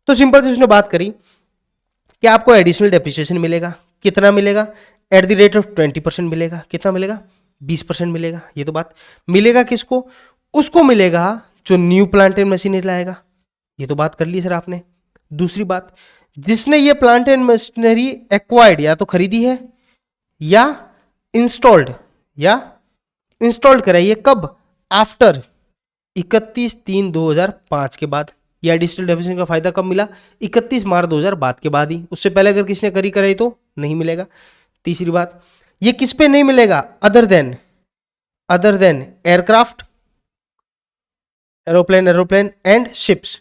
तो सिंपल से उसने बात करी कि आपको एडिशनल डेप्रिसिएशन मिलेगा। कितना मिलेगा? एट द रेट ऑफ 20% मिलेगा। कितना मिलेगा? 20% मिलेगा। ये तो बात मिलेगा किसको? उसको मिलेगा जो न्यू प्लांट एंड मशीनरी लाएगा। ये तो बात कर ली सर आपने। दूसरी बात, जिसने ये प्लांट एंड मशीनरी एक्वायर्ड, या तो खरीदी है या इंस्टॉल्ड कराई है, कब? आफ्टर 31/3/2005 के बाद। या एडिशनल डेफिनेशन का फायदा कब मिला? 31 मार्च 2000 बाद के बाद ही। उससे पहले अगर किसने कराई तो नहीं मिलेगा। तीसरी बात, ये किस पे नहीं मिलेगा? Other than aircraft, aeroplane and ships.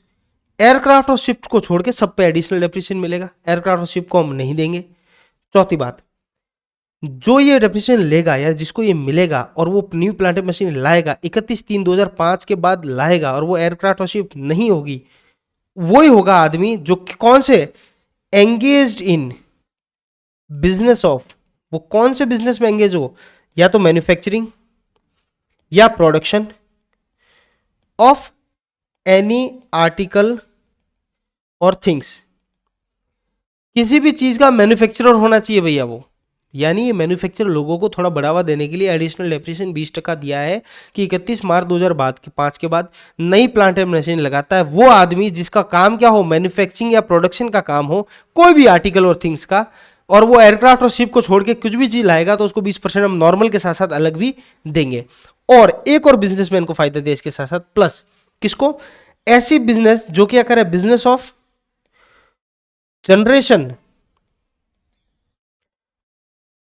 Aircraft और शिप्स को छोड़ के सब पे एडिशनल डेप्रिसिएशन मिलेगा। एयरक्राफ्ट और शिप को हम नहीं देंगे। चौथी बात, जो ये डेप्रिसिएशन लेगा या जिसको ये मिलेगा और वो न्यू प्लांट मशीन लाएगा 31/3/2005 के बाद लाएगा और वो एयरक्राफ्ट और शिप नहीं होगी, वही होगा आदमी जो कौन से एंगेज्ड इन बिजनेस ऑफ, वो कौन से बिजनेस में एंगेज हो? या तो मैन्युफैक्चरिंग या प्रोडक्शन ऑफ एनी आर्टिकल और थिंग्स। किसी भी चीज का मैन्युफैक्चरर होना चाहिए भैया वो। यानी ये मैन्युफैक्चर लोगों को थोड़ा बढ़ावा देने के लिए एडिशनल डेप्रिसिएशन 20% दिया है कि 31 मार्च 2005 के बाद नई प्लांट एंड मशीन लगाता है वो आदमी जिसका काम क्या हो? मैन्युफैक्चरिंग या प्रोडक्शन का काम हो, कोई भी आर्टिकल और थिंग्स का, और वो एयरक्राफ्ट और शिप को छोड़ के कुछ भी चीज लाएगा तो उसको 20% हम नॉर्मल के साथ साथ अलग भी देंगे। और एक और बिजनेसमैन को फायदा दे इसके साथ साथ प्लस, किसको? ऐसी बिजनेस जो क्या करे? Business of generation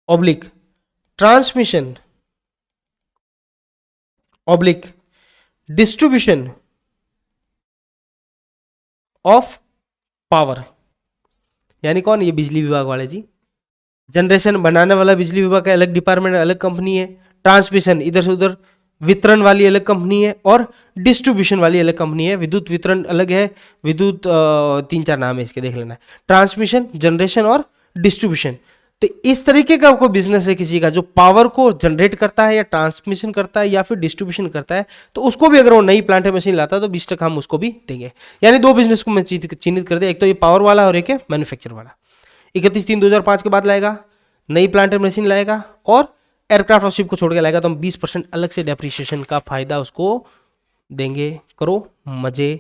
oblique transmission oblique distribution of power. यानी कौन? ये बिजली विभाग वाले जी। जनरेशन बनाने वाला बिजली विभाग का अलग डिपार्टमेंट, अलग कंपनी है। ट्रांसमिशन इधर से उधर वितरण वाली अलग कंपनी है, और डिस्ट्रीब्यूशन वाली अलग कंपनी है। विद्युत वितरण अलग है, विद्युत 3-4 नाम है इसके, देख लेना है। ट्रांसमिशन, जनरेशन और डिस्ट्रीब्यूशन। तो इस तरीके का कोई बिजनेस है किसी का जो पावर को जनरेट करता है या ट्रांसमिशन करता है या फिर डिस्ट्रीब्यूशन करता है, तो उसको भी अगर वो नई प्लांट मशीन लाता है तो 20% हम उसको भी देंगे। यानी दो बिजनेस को मैं चिन्हित कर दिया, एक तो ये पावर वाला और एक है मैन्युफैक्चर वाला। 31/3/2005 के बाद लाएगा, नई प्लांट मशीन लाएगा और एयरक्राफ्ट और शिप को छोड़ के लाएगा, तो हम 20% अलग से डेप्रिसिएशन का फायदा उसको देंगे। करो मजे।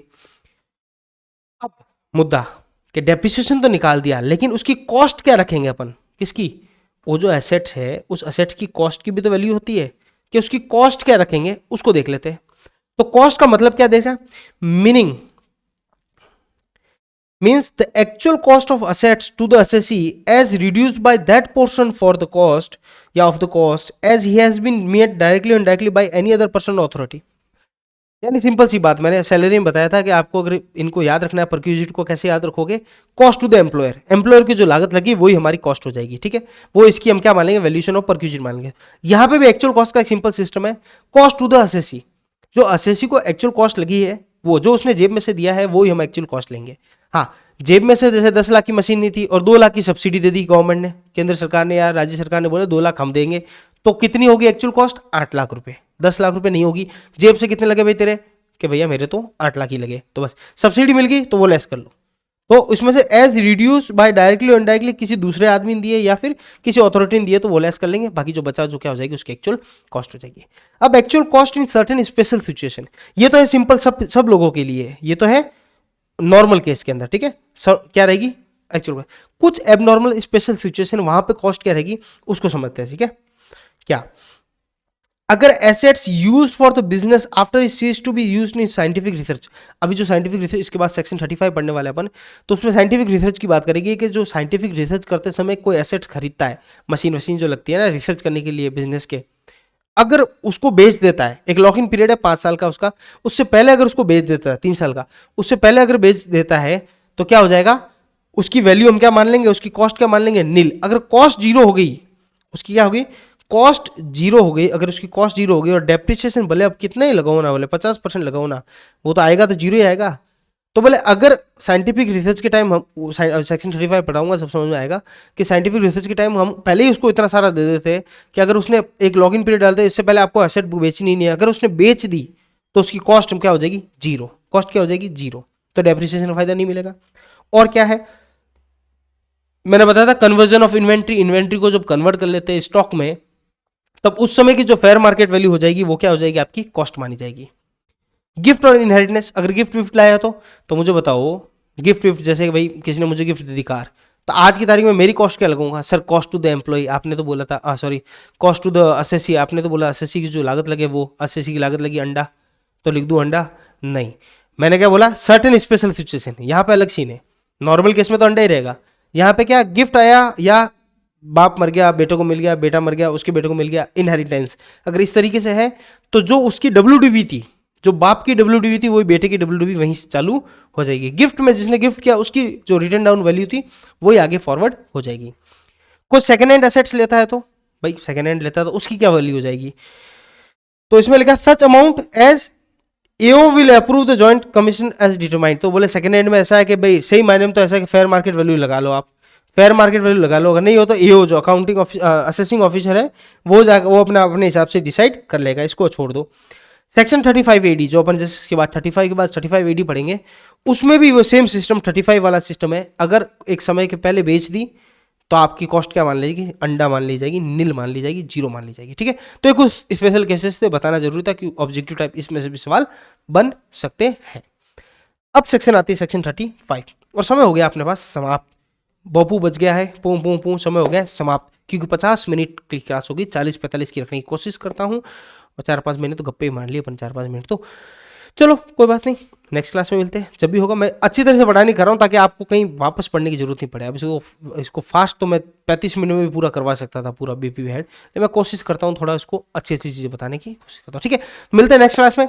अब मुद्दा कि डेप्रिसिएशन तो निकाल दिया, लेकिन उसकी कॉस्ट क्या रखेंगे अपन? किसकी? वो जो एसेट्स है उस एसेट्स की कॉस्ट की भी तो वैल्यू होती है, कि उसकी कॉस्ट क्या रखेंगे उसको देख लेते हैं। तो कॉस्ट का मतलब क्या देखा? means the actual cost of assets to the assessee as reduced by that portion for the cost of the cost as he has been made directly or indirectly by any other person or authority। यानी सिंपल सी बात, मैंने सैलरी में बताया था कि आपको अगर इनको याद रखना है, परक्यूजिट को कैसे याद रखोगे? कॉस्ट टू द एम्प्लॉयर की जो लागत लगी वही हमारी कॉस्ट हो जाएगी, ठीक है। वो इसकी हम क्या मान लेंगे? वैल्यूएशन ऑफ परक्यूजिट मान लेंगे। यहाँ पे भी एक्चुअल कॉस्ट का एक सिंपल सिस्टम है, कॉस्ट टू द असेसी। जो असेसी को एक्चुअल कॉस्ट लगी है, वो जो उसने जेब में से दिया है, वो ही हम एक्चुअल कॉस्ट लेंगे। हाँ, जेब में से जैसे 10 लाख की मशीन नहीं थी और 2 लाख की सब्सिडी दे दी गवर्नमेंट ने, केंद्र सरकार ने या राज्य सरकार ने बोला 2 लाख हम देंगे, तो कितनी होगी एक्चुअल कॉस्ट? 8 लाख रुपए। 10 लाख रुपए नहीं होगी। जेब से कितने लगे भाई तेरे? कि भैया मेरे तो 8 लाख ही लगे, तो बस सब्सिडी मिल गई तो वो लेस कर लो। तो उसमें से एज रिड्यूस बाय डायरेक्टली और इनडायरेक्टली किसी दूसरे आदमी ने दिए या फिर किसी अथॉरिटी ने दिए तो वो लेस कर लेंगे, बाकी जो बचा जो क्या हो जाएगी उसकी एक्चुअल कॉस्ट हो जाएगी। अब actual cost in certain special situation, ये तो है सिंपल, सब लोगों के लिए, ये तो है नॉर्मल केस के अंदर, ठीक है। क्या रहेगी एक्चुअल? कुछ एबनॉर्मल स्पेशल सिचुएशन, वहां पे कॉस्ट क्या रहेगी उसको समझते हैं, ठीक है। क्या? अगर assets use for the business after it cease to be used in scientific research. अभी जो साइंटिफिक रिसर्च, इसके बाद सेक्शन 35 पढ़ने वाले अपन, तो उसमें साइंटिफिक रिसर्च की बात करेगी कि जो साइंटिफिक रिसर्च करते समय कोई एसेट्स खरीदता है, मशीन जो लगती है ना रिसर्च करने के लिए बिजनेस के, अगर उसको बेच देता है, एक लॉक इन पीरियड है 5 साल का उसका, उससे पहले अगर उसको बेच देता है 3 साल का, उससे पहले अगर बेच देता है तो क्या हो जाएगा? उसकी वैल्यू हम क्या मान लेंगे? उसकी कॉस्ट क्या मान लेंगे? नील। अगर कॉस्ट जीरो हो गई, उसकी क्या होगी? कॉस्ट जीरो हो गई। अगर उसकी कॉस्ट जीरो हो गई और डेप्रिसिएशन भले अब कितना ही लगाओ ना, बोले 50% लगाओ ना, वो तो आएगा तो जीरो ही आएगा। तो बोले अगर साइंटिफिक रिसर्च के टाइम हम सेक्शन 35 पढ़ाऊंगा सब समझ में आएगा कि साइंटिफिक रिसर्च के टाइम हम पहले ही उसको इतना सारा दे देते कि अगर उसने एक लॉग इन पीरियड डालते इससे पहले आपको एसेट बेचनी नहीं है, अगर उसने बेच दी तो उसकी कॉस्ट क्या हो जाएगी? जीरो। कॉस्ट क्या हो जाएगी? जीरो। तो डेप्रिसिएशन का फायदा नहीं मिलेगा। और क्या है मैंने बताया था, कन्वर्जन ऑफ इन्वेंट्री। इन्वेंट्री को जब कन्वर्ट कर लेते हैं स्टॉक में, तब उस समय की जो फेयर मार्केट वैल्यू हो जाएगी वो क्या हो जाएगी? आपकी कॉस्ट मानी जाएगी। गिफ्ट और इनहेरिटेंस, अगर गिफ्ट विफ्ट लाया तो मुझे बताओ गिफ्ट विफ्ट, जैसे कि भाई किसी ने मुझे गिफ्ट दे दी कार, तो आज की तारीख में मेरी कॉस्ट क्या लगूंगा sir? Cost to the employ आपने तो बोला था, sorry, cost to the assessee आपने तो बोला, असेसी की जो लागत लगे वो, असेसी की लागत लगी अंडा, तो लिख दूं अंडा? नहीं, मैंने क्या बोला? सर्टेन स्पेशल सिचुएशन, यहाँ पे अलग सीन है। नॉर्मल केस में तो अंडा ही रहेगा, यहाँ पे क्या गिफ्ट आया, या बाप मर गया बेटे को मिल गया, बेटा मर गया उसके बेटे को मिल गया, इनहेरिटेंस। अगर इस तरीके से है तो जो उसकी डब्ल्यू थी, जो बाप की डब्ल्यू थी, वही बेटे की डब्ल्यू वहीं से चालू हो जाएगी। गिफ्ट में जिसने गिफ्ट किया उसकी जो रिटर्न डाउन वैल्यू थी वही आगे फॉरवर्ड हो जाएगी। कोई सेकंड हैंड एसेट्स लेता है तो भाई सेकंड हैंड लेता है तो उसकी क्या वैल्यू हो जाएगी? तो इसमें लिखा such amount as AO will approve the joint commission as determined. तो बोले सेकंड हैंड में ऐसा है कि भाई सही मायने में तो ऐसा है कि फेयर मार्केट वैल्यू लगा लो, आप फेयर मार्केट वैल्यू लगा लो। अगर नहीं हो तो एओ जो अकाउंटिंग असेसिंग ऑफिसर है वो जाकर वो अपने हिसाब से डिसाइड कर लेगा, इसको छोड़ दो। सेक्शन 35 एडी जो अपन जिसके बाद 35 के बाद 35 एडी पढ़ेंगे, उसमें भी वो सेम सिस्टम 35 वाला सिस्टम है। अगर एक समय के पहले बेच दी तो आपकी कॉस्ट क्या मान ली जाएगी? अंडा मान ली जाएगी, नील मान ली जाएगी, जीरो मान ली जाएगी। ठीक है, तो एक कुछ स्पेशल केसेस से बताना जरूरी था कि ऑब्जेक्टिव टाइप इसमें से भी सवाल बन सकते हैं। अब सेक्शन आती है सेक्शन 35 और समय हो गया अपने पास समाप्त। बपू बच गया है, पू पू पू, समय हो गया है समाप्त, क्योंकि 50 मिनट की क्लास होगी, 40-45 की रखने की कोशिश करता हूँ, और 4-5 मिनट तो गप्पे ही मार लिए अपन, 4-5 मिनट तो चलो कोई बात नहीं, नेक्स्ट क्लास में मिलते हैं। जब भी होगा मैं अच्छी तरह से पढ़ाई नहीं कर रहा हूँ ताकि आपको कहीं वापस पढ़ने की जरूरत नहीं पड़े। अब इसको फास्ट तो मैं 35 मिनट में भी पूरा करवा सकता था पूरा बीपी हेड, लेकिन मैं कोशिश करता हूँ थोड़ा उसको अच्छी अच्छी चीज़ें बताने की कोशिश करता हूँ। ठीक है, मिलते हैं नेक्स्ट क्लास में।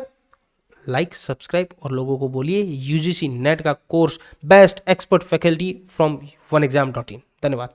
लाइक सब्सक्राइब और लोगों को बोलिए यूजीसी नेट का course best expert faculty from OneExam.in। धन्यवाद।